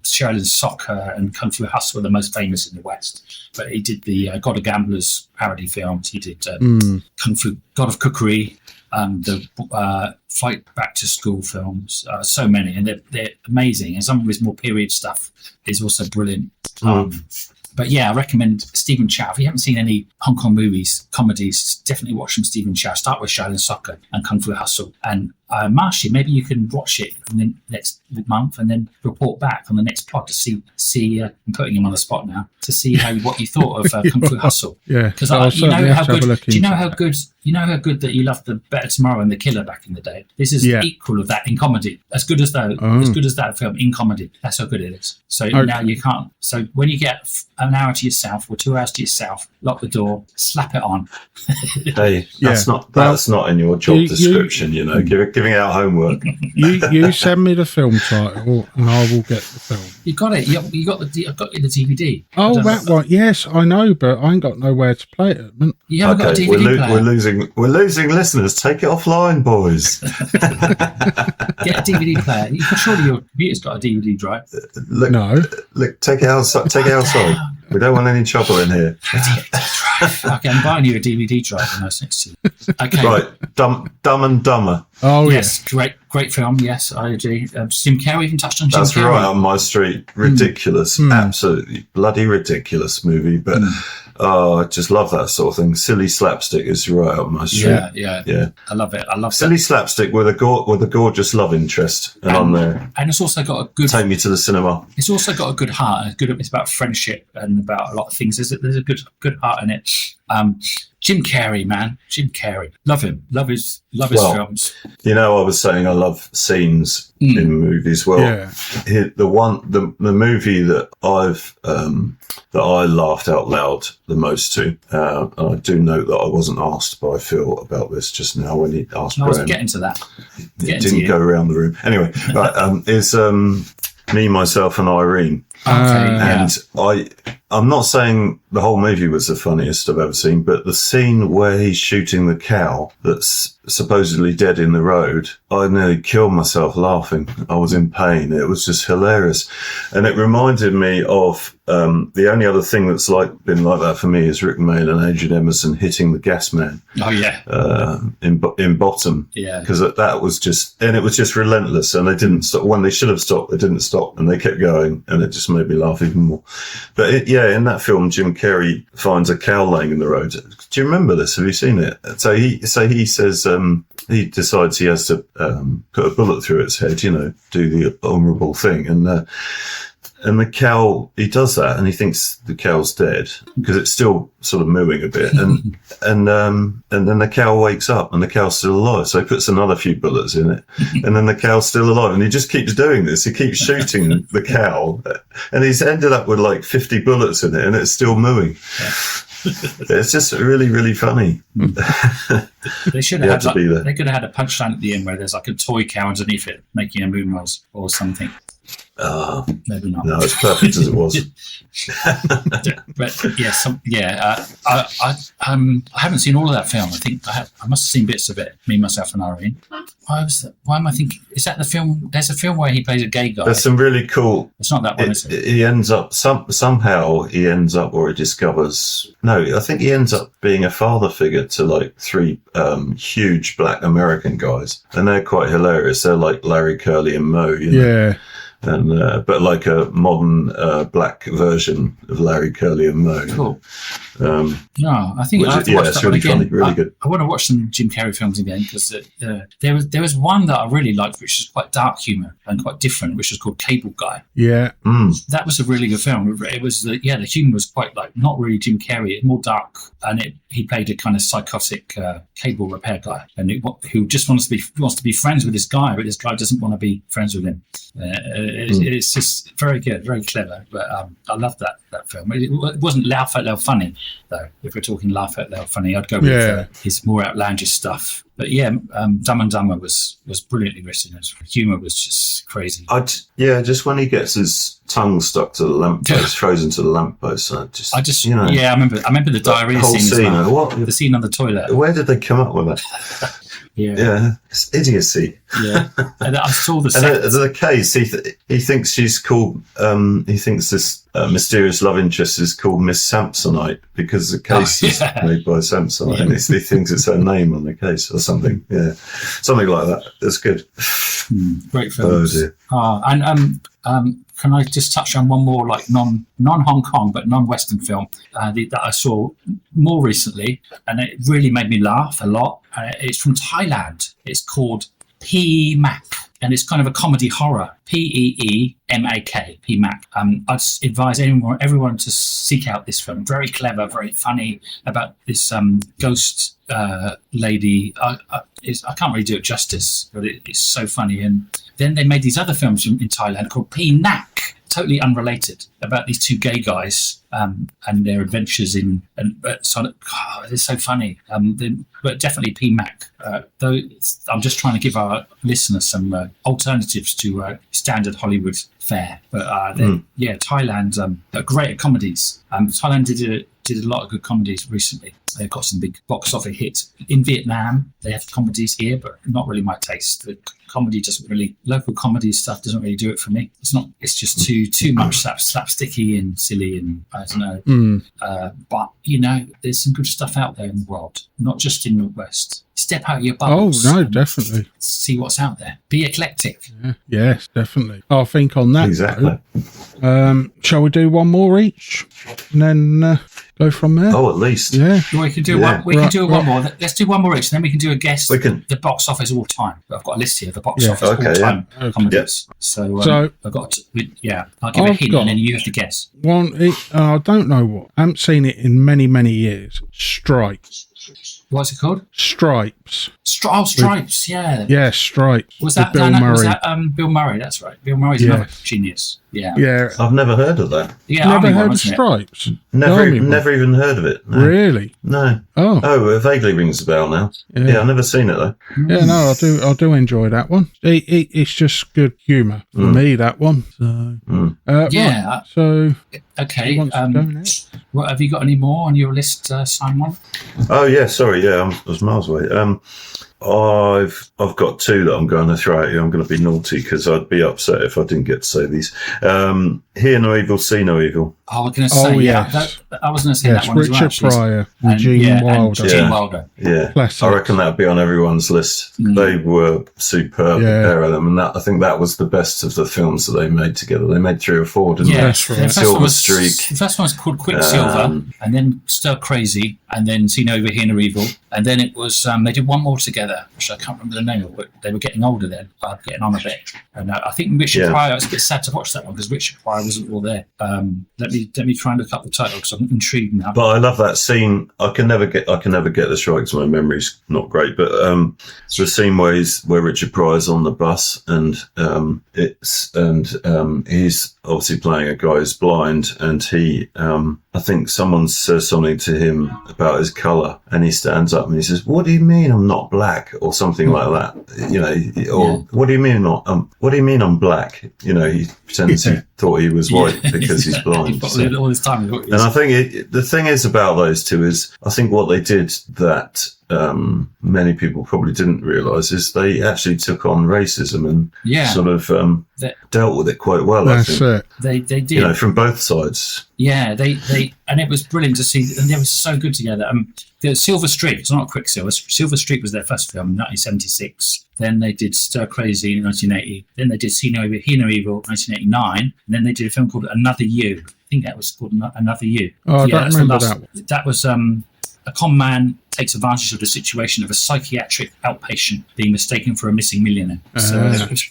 Shaolin Soccer and Kung Fu Hustle are the most famous in the West. But he did the God of Gamblers parody films. He did Kung Fu God of Cookery, the Fight Back to School films. So many, and they're amazing. And some of his more period stuff is also brilliant. But yeah, I recommend Stephen Chow. If you haven't seen any Hong Kong comedies, definitely watch some Stephen Chow. Start with Shaolin Soccer and Kung Fu Hustle. And Marshy, maybe you can watch it in the next month and then report back on the next pod to see. I'm putting him on the spot now to see what you thought of Kung Fu Hustle. Yeah, because you know how good. Do you know how good? You know how good that you loved the Better Tomorrow and The Killer back in the day. This is equal of that in comedy. As good as that film in comedy. That's how good it is. So now you can't. So when you get an hour to yourself or 2 hours to yourself, lock the door, slap it on. Hey, that's not in your job description. Giving out homework. You send me the film title and I will get the film. You got it. You got the. I've got you the DVD. Oh, that one. Yes, I know, but I ain't got nowhere to play it. You haven't got a DVD player. We're losing listeners. Take it offline, boys. Get a DVD player. Surely your computer's got a DVD drive. Look, take it outside. Take it outside. We don't want any trouble in here. Okay, I'm buying you a DVD drive when I was next to you. Okay. Right, Dumb and Dumber. Oh, yes. Great film. Yes, I agree. Jim Carrey, even touched on Jim Carrey. That's right on my street. Ridiculous. Absolutely bloody ridiculous movie. But I just love that sort of thing. Silly slapstick is right on my street. Yeah. I love it. I love silly slapstick with a gorgeous love interest on there. And it's also got a good... Take me to the cinema. It's also got a good heart. It's about friendship and about a lot of things. There's a good heart in it. Jim Carrey, man. Jim Carrey. Love him. Love his films. I was saying I love scenes in movies. Well, the movie that I laughed out loud the most to, and I do note that I wasn't asked by Phil about this just now when he asked Graham. I was getting to that. It didn't go around the room. Anyway, is Me, Myself and Irene. Okay, and I'm not saying the whole movie was the funniest I've ever seen, but the scene where he's shooting the cow that's supposedly dead in the road, I nearly killed myself laughing. I was in pain. It was just hilarious. And it reminded me of the only other thing that's been like that for me is Rick Mayall and Adrian Emerson hitting the gas man. Oh, yeah. In Bottom. Yeah. Because that was just, and it was just relentless. And they didn't stop. When they should have stopped, they didn't stop. And they kept going. And it just made me laugh even more. But in that film, Jim Carrey finds a cow laying in the road. Do you remember this? Have you seen it? So he says he decides he has to put a bullet through its head, do the honourable thing, and the cow, he does that, and he thinks the cow's dead because it's still sort of mooing a bit, and then the cow wakes up, and the cow's still alive. So he puts another few bullets in it, and then the cow's still alive, and he just keeps doing this. He keeps shooting the cow, and he's ended up with like 50 bullets in it, and it's still mooing. It's just really, really funny. They should have they could have had a punchline at the end where there's like a toy cow underneath it making a moon noise or something. Maybe not. No, it's perfect as it was. But I haven't seen all of that film. I think I must have seen bits of it. Me, Myself, and Irene. Why am I thinking? Is that the film? There's a film where he plays a gay guy. There's some really cool. It's not that one, is it? He ends up somehow he ends up, or he discovers. No, I think he ends up being a father figure to like 3 huge black American guys, and they're quite hilarious. They're like Larry, Curly, and Moe. Yeah. And but like a modern black version of Larry, Curly, and Moe. Cool. No, I think I have to watch that really again. Funny, really good. I want to watch some Jim Carrey films again because there was one that I really liked, which is quite dark humor and quite different, which was called Cable Guy. Yeah, that was a really good film. It was the humor was quite like not really Jim Carrey, more dark, and he played a kind of psychotic cable repair guy, and who just wants to be friends with this guy, but this guy doesn't want to be friends with him. It's just very good, very clever. But I love that film. It wasn't laugh out loud funny, though. If we're talking laugh out loud funny, I'd go with his more outlandish stuff. But yeah, Dumb and Dumber was brilliantly written. His humour was just crazy. Just when he gets his tongue stuck to the lamppost, frozen to the lamppost. I remember the diarrhea whole scene as well. What? The scene on the toilet. Where did they come up with that? Yeah, it's idiocy. Yeah, and I saw the. And the case, he thinks she's called. He thinks this mysterious love interest is called Miss Samsonite because the case is made by Samsonite, and he thinks it's her name on the case or something. Yeah, something like that. That's good. Great films. Oh dear. Can I just touch on one more, like non-Hong Kong but non-Western film that I saw more recently, and it really made me laugh a lot. It's from Thailand. It's called P-Mac, and it's kind of a comedy horror. P-E-E-M-A-K, P-Mac. I'd advise everyone to seek out this film. Very clever, very funny, about this ghost lady. I can't really do it justice, but it's so funny. And then they made these other films in Thailand called P-Nac, totally unrelated, about these two gay guys and their adventures it's so funny. But definitely P-Mac. Though I'm just trying to give our listeners some alternatives to standard Hollywood fare. But Thailand are great at comedies. Thailand did a lot of good comedies recently. They've got some big box office hits. In Vietnam, they have comedies here, but not really my taste. The comedy local comedy stuff doesn't really do it for me. It's just too much slapsticky and silly, and I don't know. But, there's some good stuff out there in the world, not just in the West. Step out of your bubbles. Oh, no, definitely. See what's out there. Be eclectic. Yeah. Yes, definitely. I think on that. Exactly. Shall we do one more each and then go from there? Oh, at least. Yeah. We can do one. We can do one more. Let's do one more each, and then we can do a guess. The box office all time. I've got a list here. The box office all time comedies. So I've got. I'll give a hint, and then you have to guess. One. I don't know what. I haven't seen it in many, many years. Stripes. What's it called? Stripes. Stripes. Yeah. Yeah, Stripes. Was that Bill Murray? Was that Bill Murray? That's right. Bill Murray's another genius. Yeah. Yeah. I've never heard of that. Yeah. Never heard of Stripes. Never even heard of it. No. Really? No. Oh, it vaguely rings a bell now. Yeah, I've never seen it though. Yeah, no, I do enjoy that one. It's just good humour for me. That one. So, yeah. Right, so okay. What have you got any more on your list, Simon? Oh yeah, sorry. Yeah, I was miles away. I've got two that I'm going to throw at you. I'm going to be naughty because I'd be upset if I didn't get to say these. Hear no evil, see no evil. I was going to say, I was going to say that one Richard as well. Pryor, Eugene Wilder. Gene Wilder. Yeah, Classics. I reckon that'd be on everyone's list. They were superb, a pair of them, and I think that was the best of the films that they made together. They made 3 or 4, didn't they? That's right. Silver Streak. The first one was called Quicksilver, and then Stir Crazy, and then See No Evil, Hear No Evil, and then it was they did one more together, which I can't remember the name of, but they were getting older then, getting on a bit. And I think Richard Pryor. It's a bit sad to watch that one because Richard Pryor wasn't all there. Let me try and look up the title because I'm intrigued now. But I love that scene. I can never get this right because my memory's not great. But the scene where Richard Pryor's on the bus and he's obviously playing a guy who's blind, and he I think someone says something to him about his colour, and he stands up and he says, "What do you mean I'm not black?" or something like that. Or what do you mean what do you mean I'm black? He pretends he thought he was white because he's blind. All this time. And I think the thing is about those two is I think what they did that many people probably didn't realise is they actually took on racism and sort of dealt with it quite well. That's I think. it. They did. From both sides. Yeah, they and it was brilliant to see, and they were so good together. The Silver Streak, it's not Quicksilver. Silver Streak was their first film in 1976. Then they did Stir Crazy in 1980. Then they did See No Evil, Hear No Evil, 1989. And then they did a film called Another You. I think that was called Another You. Oh, I don't remember that one. That was a con man takes advantage of the situation of a psychiatric outpatient being mistaken for a missing millionaire. So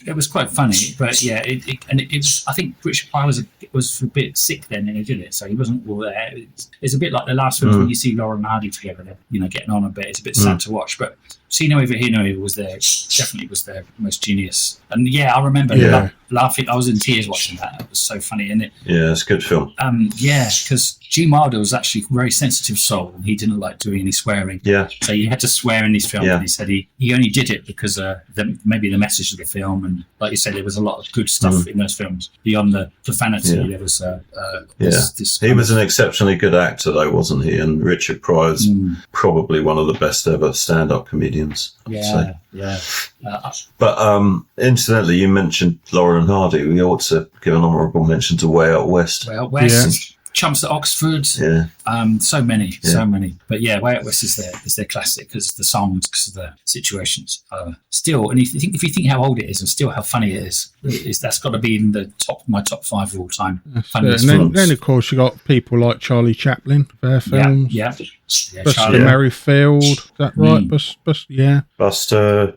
it was quite funny, but yeah, it was. I think Richard Pryor was a bit sick then when he did it, so he wasn't all there. It's a bit like the last film when you see Laura and Hardy together, getting on a bit. It's a bit sad to watch, but See No Evil, Hear No Evil was definitely their most genius. And yeah, I remember laughing. I was in tears watching that. It was so funny, isn't it? Yeah, it's a good film. Because Gene Wilder was actually a very sensitive soul, and he didn't like doing any swearing. Yeah. So he had to swear in his film, and he said he only did it because maybe the message of the film, and like you said, there was a lot of good stuff in those films beyond the profanity. There was this he was an exceptionally good actor, though, wasn't he? And Richard Pryor's probably one of the best ever stand-up comedians. But incidentally, you mentioned Laura and Hardy. We ought to give an honourable mention to Way Out West. Way Out West. Chumps at Oxford, so many. But yeah, Way Out West is their classic because the songs, because of the situations. Still, and if you think how old it is and still how funny it is, that's got to be in the my top 5 of all time. Funniest films. Then of course you got people like Charlie Chaplin, their films. Buster Merrifield, is that right? Buster,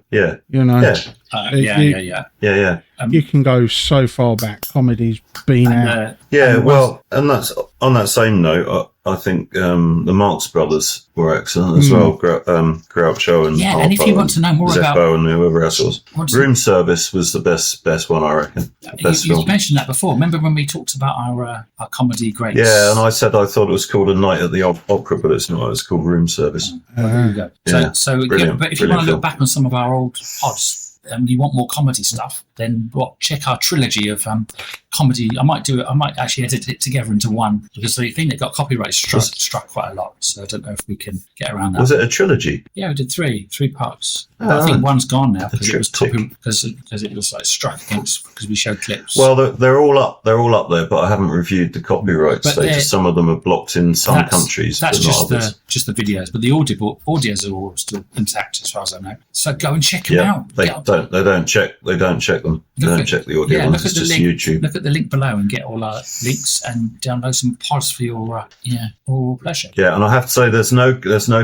You can go so far back. Comedy's been out. And that's on that same note. I think the Marx Brothers were excellent as well. Groucho and Harpo, and if you want to know more about and whoever else was, Room Service was the best one, I reckon. You mentioned that before. Remember when we talked about our comedy greats? Yeah, and I said I thought it was called A Night at the Opera, but it's not. It's called Room Service. There you go. But if you want to look back on some of our old pods, and you want more comedy stuff, then check our trilogy of comedy. I might actually edit it together into one, because the thing that got copyright struck quite a lot. So I don't know if we can get around that. Was it a trilogy? Yeah, we did three parts. I think one's gone now because it was because it was like struck against because we showed clips. Well, they're all up there, but I haven't reviewed the copyright status. Some of them are blocked in some countries. That's just the videos, but the audios are all still intact as far as I know. So go and check them out. They don't check them. They don't check the audio ones. It's just YouTube. Look at the link below and get all our links and download some pods for your pleasure. Yeah, and I have to say there's no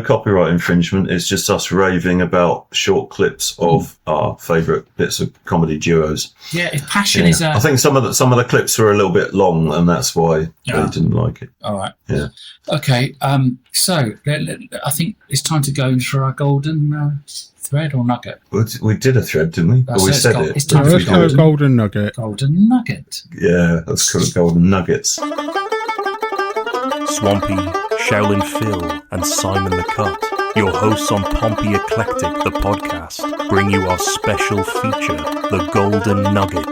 copyright infringement. It's just us raving about short clips of our favourite bits of comedy duos. Yeah, if passion is I think some of the clips were a little bit long, and that's why they didn't like it. All right. Yeah. Okay. So I think it's time to go for our golden thread or nugget. We did a thread, didn't we? We said it. It's time for a golden nugget. Golden nugget. Yeah, that's called golden nuggets. Swampy, Shaolin Phil, and Simon the Cut, your hosts on Pompey Eclectic, the podcast, bring you our special feature, the Golden Nugget.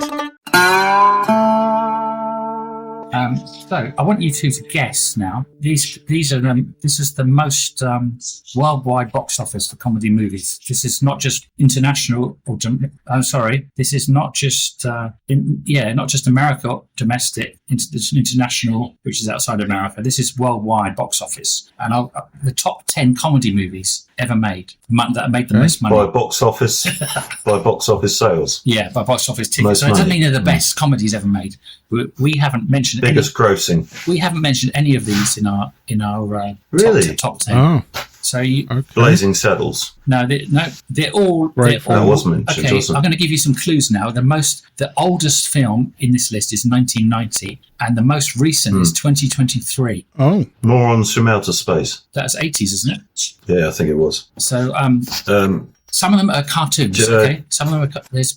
So I want you two to guess now. This is the most worldwide box office for comedy movies. This is not just international this is not just not just America or domestic. It's international, which is outside America. This is worldwide box office, and the top 10 comedy movies ever made that made the most money by box office sales. Yeah, by box office tickets. So it doesn't mean they're the best comedies ever made. We haven't mentioned biggest grossing. We haven't mentioned any of these in our really? top 10. Oh. So Blazing Saddles. No, they're all. That was mentioned. Okay, I'm going to give you some clues now. The oldest film in this list is 1990, and the most recent is 2023. Oh, Morons from Outer Space. That's 80s, isn't it? Yeah, I think it was. So some of them are cartoons. Okay, some of them are. There's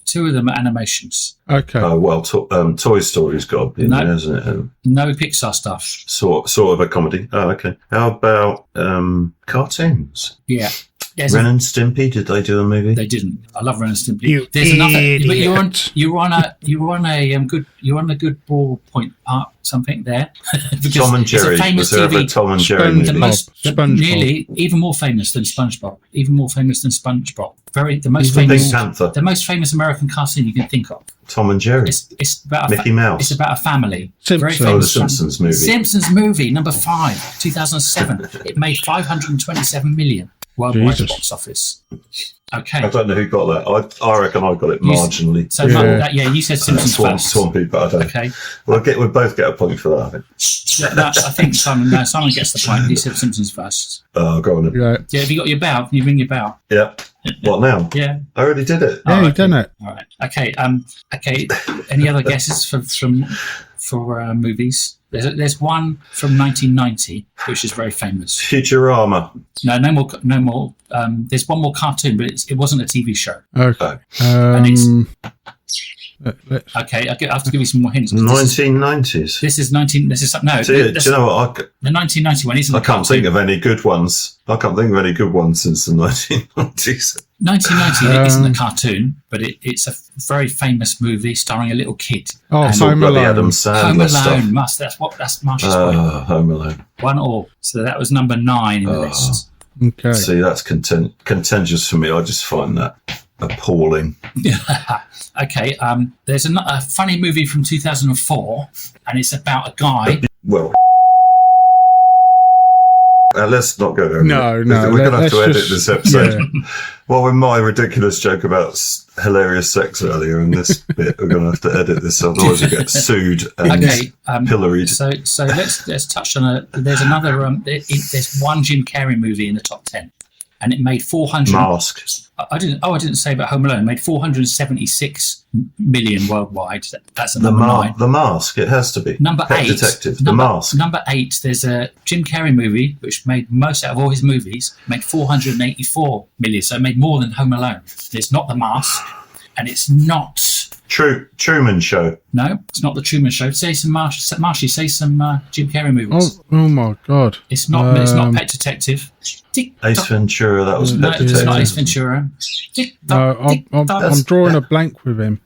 two of them are animations. Okay. Oh well, Toy Story's got to be in there, hasn't it? No Pixar stuff. Sort of a comedy. Oh, okay. How about cartoons? Yeah. Ren and Stimpy, did they do a movie? They didn't. I love Ren and Stimpy. There's another. But you're on a good ballpoint part something there. Tom and Jerry. Was there ever a Tom and Jerry movie? Nearly even more famous than SpongeBob. The most famous American cartoon you can think of. Tom and Jerry. It's about Mickey Mouse. It's about a family. Simpsons. The Simpsons movie. Simpsons movie number 5, 2007. It made 527 million worldwide box office. Okay. I don't know who got that. I reckon I got it marginally. So you said Simpsons first. Swampy, but I don't. Okay. We'll both get a point for that, I think. I think Simon gets the point. He said Simpsons first. Oh, go on then. Yeah. Have you got your bow? You ring your bow. Yeah. What now? Yeah. I already did it. Yeah, you've done it. All right. Okay. Okay. Any other guesses for movies? There's one from 1990 which is very famous. Futurama. No more. There's one more cartoon, but it wasn't a TV show. Okay. Okay, I have to give you some more hints. 1990s. This is 19. This is no. Do you know what? The 1991 isn't. I can't think of any good ones. I can't think of any good ones since the 1990s. 1990 isn't a cartoon, but it's a very famous movie starring a little kid. Oh, Home Alone. Adam Sandler Home Alone. That's Marsh's point. Home Alone. 1-1. So that was number 9 in the list. Okay. See, that's contentious for me. I just find that appalling. Okay. There's a funny movie from 2004, and it's about a guy. Well. Let's not go there. No. We're going to have to edit this episode. Yeah. Well, with my ridiculous joke about hilarious sex earlier in this bit, we're going to have to edit this, otherwise we get sued and pilloried. So let's touch on there's another. There's one Jim Carrey movie in the top 10, and it made 400. Mask. I didn't say about Home Alone. It made 476 million worldwide. That's a number 9. The Mask. It has to be. Number Pet 8. Detective. The Mask. Number 8. There's a Jim Carrey movie which made most out of all his movies. Made 484 million. So it made more than Home Alone. It's not The Mask, and it's not. Truman Show. No, it's not the Truman Show. Say some Marshy. Say some Jim Carrey movies. Oh my God! It's not. It's not Pet Detective. Ace Ventura. That was Pet Detective. It's not Ace Ventura. I'm drawing a blank with him.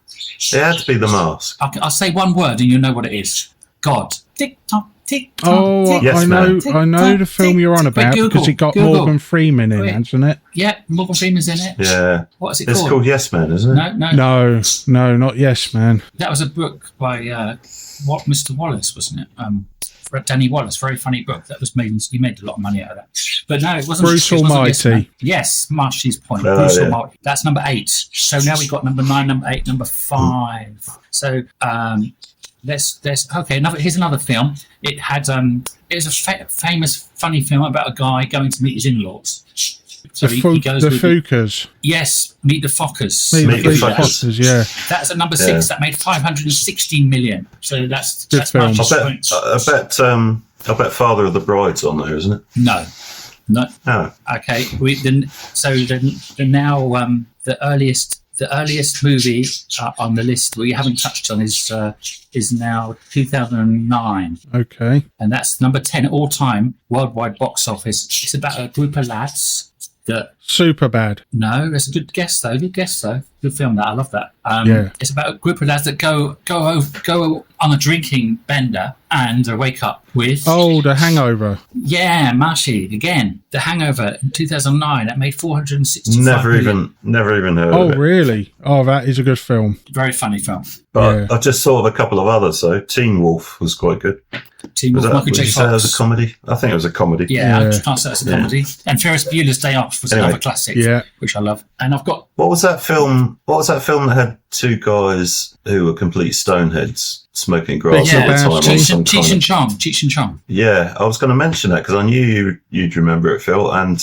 It had to be The Mask. I'll say one word and you'll know what it is. God. Tick tock. Tick tock. Oh, Yes, I know the film you're on about because it got Morgan Freeman in, hasn't it? Yeah, Morgan Freeman's in it. Yeah. What's it It's called? called Yes Man, isn't it? No. No, not Yes Man. That was a book by Mr. Wallace, wasn't it? Danny Wallace, very funny book that was made. You made a lot of money out of that. But no, it wasn't. Bruce Almighty. Yes, Marshy's point. Bruce yeah. Almighty. That's number 8. So now we've got number 9, number 8, number 5. So let's okay. Here's another film. It had it was a famous funny film about a guy going to meet his in-laws. So he goes the Fuckers. Yes, Meet the Fockers. Meet the Fockers, yeah. That's at number 6. That made 516 million. So that's film. I bet Father of the Bride's on there, isn't it? No. Oh. Okay. The now the earliest movie on the list we haven't touched on is now 2009. Okay. And that's number 10 all time worldwide box office. It's about a group of lads that. Superbad. No, that's a good guess though. Good film. That I love that. It's about a group of lads that go on a drinking bender and wake up with. Oh, The Hangover. Yeah, Marshy again. The Hangover in 2009. That made 465 Never even heard of it. Oh, really? Oh, that is a good film. Very funny film. But I just thought of a couple of others though. Teen Wolf was quite good. Teen Wolf, Michael J. Would you say it was Fox. a comedy? I think it was a comedy. Yeah, I can't say it's a comedy. And Ferris Bueller's Day Off was another classic, which I love. And I've got. What was that film that had two guys who were complete stoneheads smoking grass all the time? Cheech and Chong. Yeah, I was going to mention that because I knew you'd remember it, Phil, and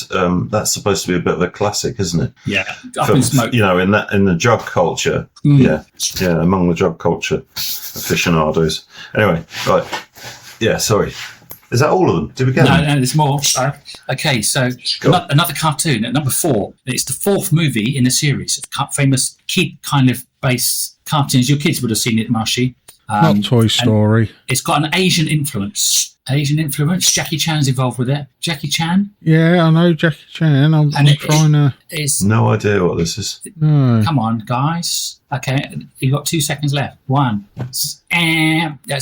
that's supposed to be a bit of a classic, isn't it? Yeah, Up in Smoke. You know, in the drug culture. Yeah, among the drug culture aficionados. Anyway, right. Yeah, sorry. Is that all of them? Did we get them? No, there's more. Okay, so another cartoon at number 4. It's the 4th movie in a series of famous kid kind of based cartoons. Your kids would have seen it, Marshy. Not Toy Story. It's got an Asian influence. Jackie Chan's involved with it. Jackie Chan? Yeah, I know Jackie Chan. I'm trying to... No idea what this is. No. Come on, guys. Okay, you've got 2 seconds left. 1. That's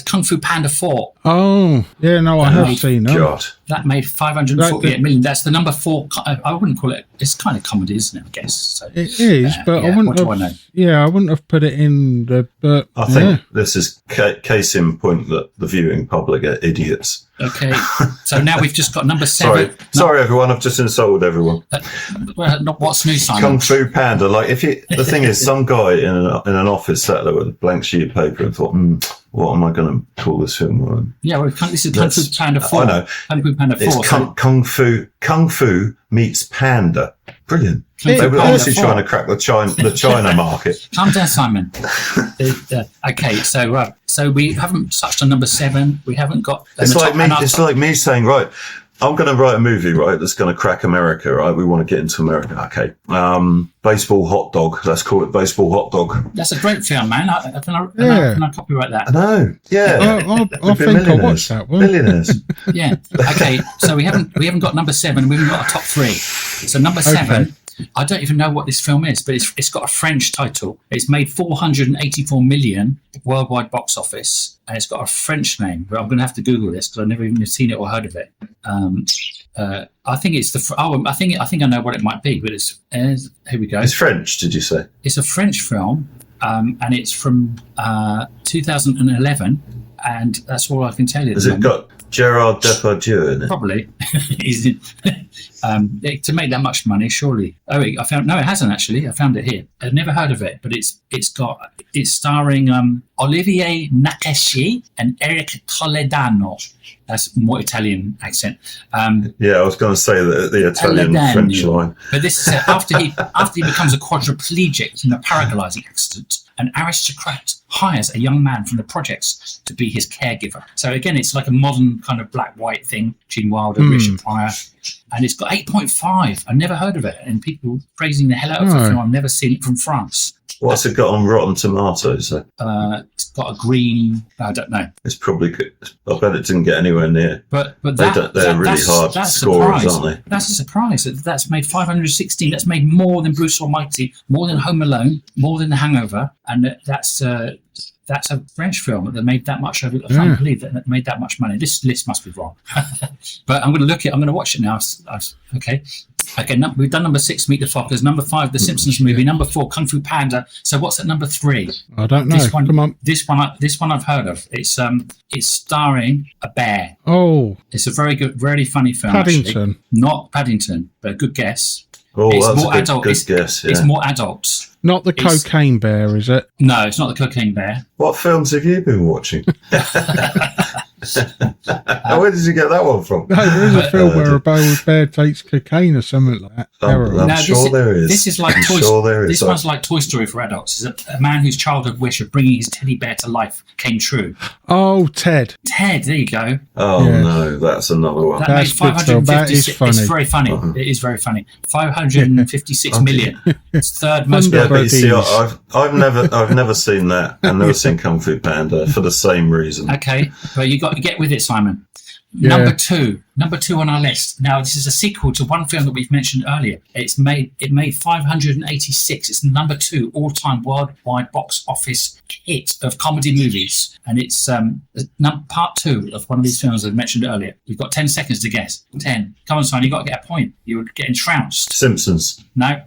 Kung Fu Panda 4. Oh, yeah, no, I have seen that. God. That made 548 million. That's the number 4. I wouldn't call it... It's kind of comedy, isn't it, I guess? So, it is, but I wouldn't have... I know? Yeah, I wouldn't have put it in the... But I think this is case in point that the viewing public are idiots. Okay, so now we've just got number 7. Sorry, everyone. I've just insulted everyone. What's new, Simon? Kung Fu Panda. Like, the thing is, some guy in an office sat there with a blank sheet of paper and thought, what am I going to call this film? Yeah, well, this is Kung Fu Panda 4. I know. Kung Fu Panda 4. It's Kung Fu meets Panda. Brilliant. They were obviously trying to crack the China market. Calm down, Simon. Okay, so we haven't touched on number 7. We haven't got. It's like me saying, right, I'm going to write a movie, right, that's going to crack America, right? We want to get into America. Okay. Baseball Hot Dog. Let's call it Baseball Hot Dog. That's a great film, man. Can I copyright that? I know. Yeah. I think I watched that one. Billionaires. Yeah. Okay. So we haven't got number 7. We haven't got a top 3. So number 7. Okay. I don't even know what this film is, but it's got a French title. It's made 484 million worldwide box office, and it's got a French name. But I'm going to have to Google this because I've never even seen it or heard of it. I think it's I think I know what it might be, but here we go. It's French, did you say? It's a French film, and it's from 2011, and that's all I can tell you. Has it got Gerard Depardieu in it? Probably. To make that much money, surely. Oh, wait, it hasn't actually. I found it here. I've never heard of it, but it's starring Olivier Nakache and Eric Toledano. That's more Italian accent. Yeah, I was going to say the Italian-French line. But this is after he becomes a quadriplegic in a paragliding accident. An aristocrat hires a young man from the projects to be his caregiver. So again, it's like a modern kind of black-white thing. Gene Wilder, Richard Pryor. And it's got 8.5. I've never heard of it. And people praising the hell out of the film. I've never seen it from France. What's it got on Rotten Tomatoes? It's got a green. I don't know. It's probably good. I bet it didn't get anywhere near. But they're really hard scorers, aren't they? That's a surprise. That's made 516. That's made more than Bruce Almighty, more than Home Alone, more than The Hangover, and that's a French film that made that much. I can't believe that it made that much money. This list must be wrong. But I'm going to watch it now. Okay. We've done number 6, Meet the Fockers. Number 5, The Simpsons movie. Number 4, Kung Fu Panda. So what's at number 3? I don't know. Come on. This one I've heard of. It's starring a bear. Oh. It's a very good, very funny film. Paddington. Actually. Not Paddington, but a good guess. Oh, it's that's more a adult. good guess. Yeah. It's more adults. Not the cocaine bear, is it? No, it's not the cocaine bear. What films have you been watching? Where did you get that one from? No, there is a film where a bear takes cocaine or something like that. I'm sure there is. This is like this one's like Toy Story for adults. It's a man whose childhood wish of bringing his teddy bear to life came true. Oh, Ted. Ted, there you go. Oh no, that's another one. That made 556. That is funny. It's very funny. It is very funny. 556 million. It's third most. Yeah, but you see, I've never seen that. I've never seen Kung Fu Panda for the same reason. Okay, well you got to get with it, Simon. Yeah. Number two on our list. Now, this is a sequel to one film that we've mentioned earlier. It made 586. It's number 2 all-time worldwide box office hit of comedy movies, and it's part 2 of one of these films I've mentioned earlier. You've got 10 seconds to guess. 10. Come on, Simon, you've got to get a point. You would get trounced. Simpsons. No.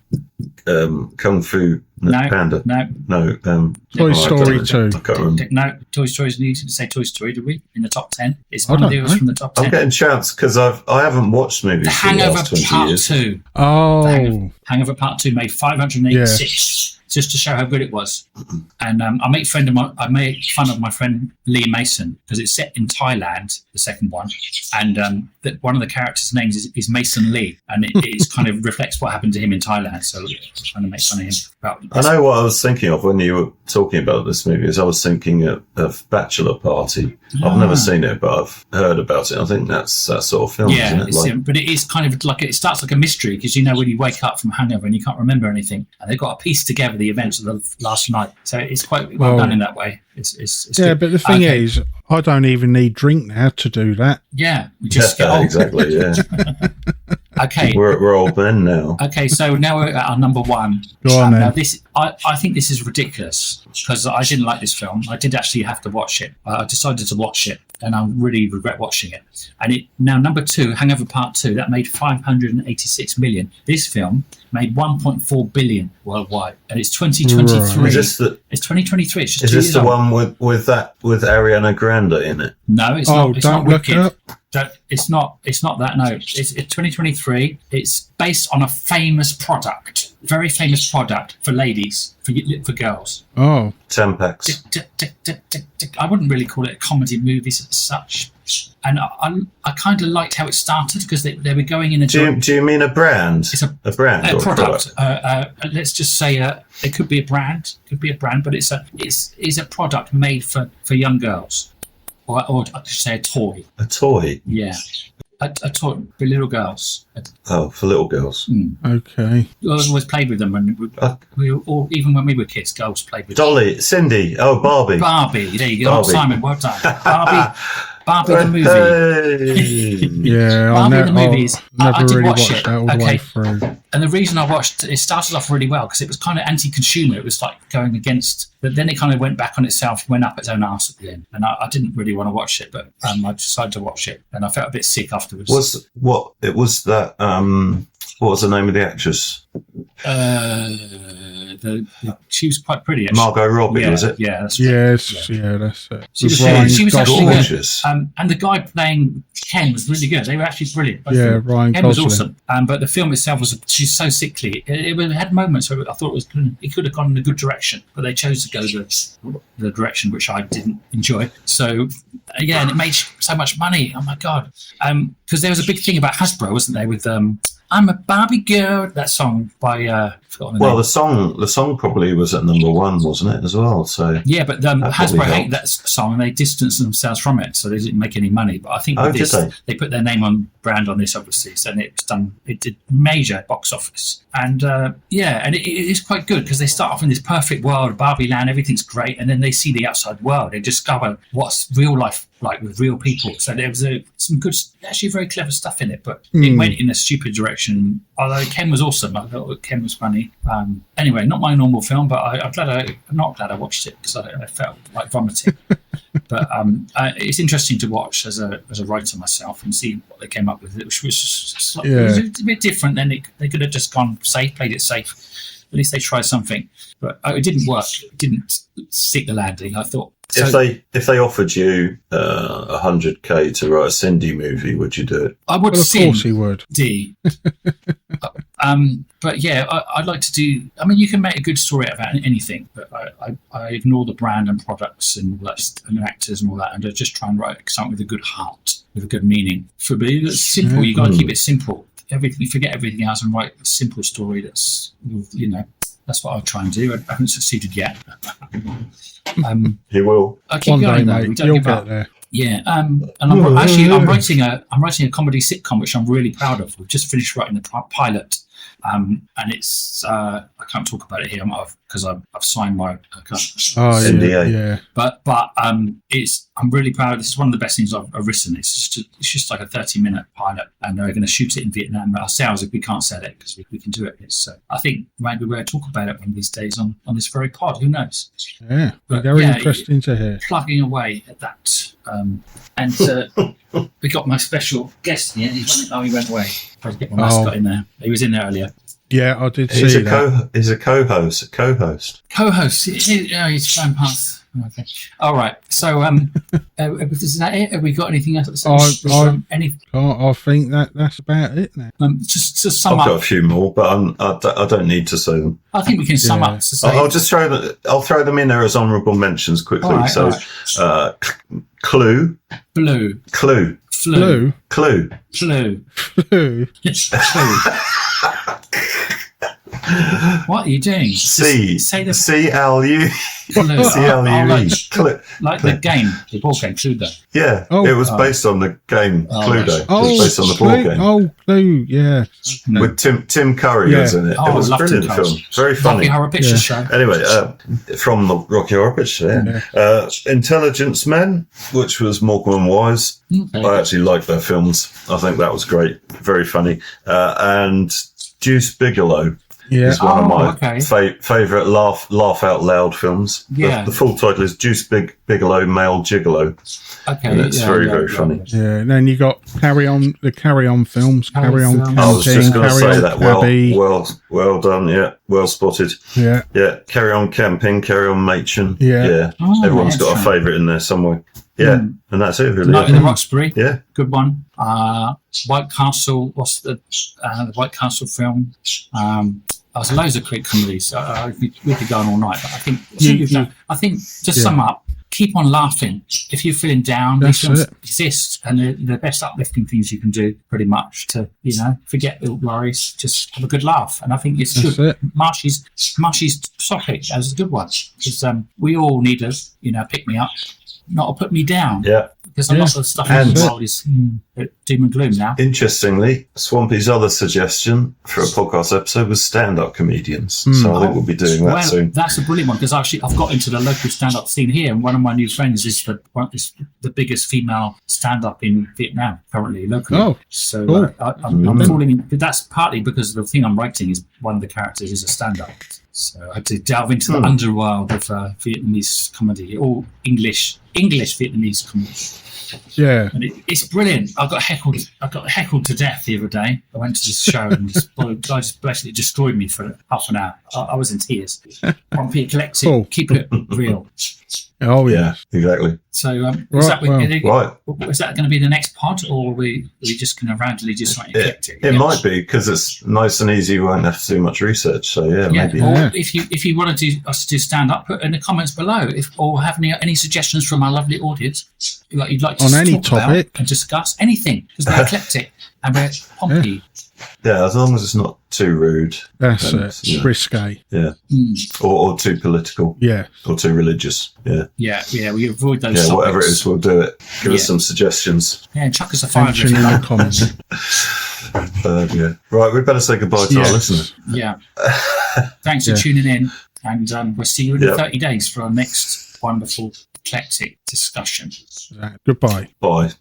Kung Fu Panda. No. Toy Story 2. I can't remember. No, Toy Story's new. Didn't say Toy Story, did we? In the top 10. It's one of those from the top 10. I'm getting chance because I haven't watched movies The for the Hangover last 20 Part years. 2. Oh. Hangover Part 2 made 586. Just to show how good it was. And I made fun of my friend Lee Mason because it's set in Thailand, the second one, and one of the characters' names is Mason Lee, and it kind of reflects what happened to him in Thailand. So I'm trying to make fun of him about this. I know what I was thinking of when you were talking about this movie. Is I was thinking of Bachelor Party. I've never seen it, but I've heard about it. I think that's that sort of film. Yeah, isn't it? But it is kind of like it starts like a mystery because when you wake up from hangover and you can't remember anything, and they've got to piece together the events of the last night. So it's quite well done in that way. It's good. But the thing is, I don't even need drink now to do that. Yeah, we just get old. Exactly. Yeah. Okay, we're old men now. Okay, so now we're at our number 1. Go on, now this, I think this is ridiculous because I didn't like this film. I did actually have to watch it. I decided to watch it, and I really regret watching it. And number 2, Hangover Part 2, that made 586 million. This film made 1.4 billion worldwide, and it's 2023. Is this it's 2023. It's just is this the one with Ariana Grande in it? No, it's not. It's don't not look Wicked. it up. It's not that. No, it's 2023. It's based on a famous product, very famous product for ladies, for girls. Oh, Tampax. I wouldn't really call it a comedy movie as such. And I kind of liked how it started because they were going in a. Do you mean a brand? It's a brand or product. Let's just say it could be a brand. But it's a product made for young girls, or I should say a toy. A toy. Yeah, a toy for little girls. For little girls. okay. I always played with them, and we all, even when we were kids, girls played with Dolly, them. Cindy, Barbie. Barbie. There you go, Barbie. Simon. Well done, Barbie the movie. Hey. Yeah, Barbie the movies. Never I did really watch watched it. that all the way through. And the reason I watched it started off really well because it was kind of anti-consumer. It was like going against, but then it kind of went back on itself, went up its own arse at the end. And I didn't really want to watch it, but I decided to watch it, and I felt a bit sick afterwards. What was the name of the actress? She was quite pretty. Actually. Margot Robbie, was it? Yeah, that's Yes, yeah, that's it. She was actually gorgeous. And the guy playing Ken was really good. They were actually brilliant. Yeah, Ryan Ken Gosling. was awesome. But the film itself she's so sickly. It had moments where I thought it could have gone in a good direction, but they chose to go the direction which I didn't enjoy. So yeah, and it made so much money. Oh my god! Because there was a big thing about Hasbro, wasn't there? With I'm a Barbie girl. That song by the song probably was at number 1, wasn't it, as well? So yeah, but Hasbro hated that song and they distanced themselves from it, so they didn't make any money. But I think with this, they put their name on brand on this, obviously, so it did major box office, and and it is quite good because they start off in this perfect world, Barbie land, everything's great, and then they see the outside world. They discover what's real life like with real people. So there was some good, actually very clever stuff in it, but it went in a stupid direction. Although Ken was awesome, I thought Ken was funny. Anyway, not my normal film, but I'm not glad I watched it because I felt like vomiting. But it's interesting to watch as a writer myself and see what they came up with, which was a bit different. Then they could have just gone safe, played it safe. At least they tried something, but it didn't work. It didn't stick the landing. I thought. If they offered you $100K to write a Cindy movie, would you do it? I would. Well, of course he would. But yeah, I'd like to do. I mean, you can make a good story out of anything, but I ignore the brand and products and actors and all that, and I just try and write something with a good heart, with a good meaning. For me, that's simple. You got to keep it simple. You forget everything else and write a simple story. That's That's what I'll try and do. I haven't succeeded yet. He will. I keep going though. We don't give up. There. Yeah, and I'm writing a comedy sitcom which I'm really proud of. We've just finished writing the pilot, and it's I can't talk about it here because I've signed my NDA. Yeah. But I'm really proud. This is one of the best things I've written. It's just like a 30-minute pilot, and they're going to shoot it in Vietnam ourselves if we can't sell it because we can do it. So I think maybe we'll talk about it one of these days on this very pod. Who knows? Yeah, very interesting to hear. Plugging away at that. And we got my special guest here. He went away. Tried to get my mascot in there. He was in there earlier. Yeah, I did see that. He's a co-host. Co-host. He's going past. Okay. All right. So, is that it? Have we got anything else? I think that's about it now. Just to sum I've up. got a few more, but I don't need to say them. I think we can sum up. To say, I'll throw them in there as honourable mentions quickly. All right. Clue. Blue. Clue. Flu. Clue. Flu. Flu. Flu. What are you doing? Say the CLU. CLUE. Like the game, the board game, Cluedo. Yeah, it was based on the game Cluedo. It was based on the board game. Oh, Clue, yeah. With Tim Curry was in it. It was a brilliant film. Very funny. Rocky Horror Picture Show. Anyway, from the Rocky Horror Picture Show. Intelligence Men, which was Morecambe and Wise. Okay. I actually liked their films. I think that was great. Very funny. And Deuce Bigalow. Yeah. It's one of my favourite laugh out loud films. Yeah. The full title is Deuce Bigalow, Male Gigolo. Okay. And it's very funny. Yeah. And then you got Carry On films, Carry On Camping, I was just going to say that. Cabby. Well done. Yeah. Well spotted. Yeah. Yeah. Carry On Camping, Carry On Machen. Yeah. Everyone's got a favourite in there somewhere. Yeah, and that's it, really. Night in the Roxbury. Yeah. Good one. White Castle. What's the White Castle film? There's loads of quick comedies. We could go on all night, but I think to sum up, keep on laughing. If you're feeling down, these films exist, and they're the best uplifting things you can do, pretty much, to forget the worries, just have a good laugh. And I think it's good. Marshy's topic as a good one, because we all need a pick me up, not a put me down. Yeah. Because a lot of stuff in the world is doom and gloom now. Interestingly, Swampy's other suggestion for a podcast episode was stand-up comedians. So I think we'll be doing that soon. That's a brilliant one, because actually I've got into the local stand-up scene here, and one of my new friends is the biggest female stand-up in Vietnam currently, locally. Oh, so cool. I'm falling in. That's partly because the thing I'm writing is one of the characters is a stand-up. So I had to delve into the underworld of Vietnamese comedy, all English Vietnamese comedy. Yeah, and it's brilliant. I got heckled to death the other day. I went to this show and this guy just basically destroyed me for half an hour. I was in tears. Pompey Eclectic, keep it real. Oh yeah, exactly. So is that going to be the next pod, or are we just going to randomly just write Eclectic? It might be, because it's nice and easy. You won't have to do much research. So maybe. Or if you want to do us to do stand up, put in the comments below. Or have any suggestions from our lovely audience, you'd like to on any talk topic about and discuss anything, because we're eclectic and we're Pompey. Yeah, as long as it's not too rude. That's it. Risque. Yeah. Or too political. Yeah. Or too religious. Yeah. Yeah, we avoid those topics. Whatever it is, we'll do it. Give us some suggestions. Yeah, chuck us a $5 in the comments. Right, we better say goodbye to our listeners. Yeah. Thanks for tuning in, and we'll see you in 30 days for our next wonderful eclectic discussion. Goodbye. Bye.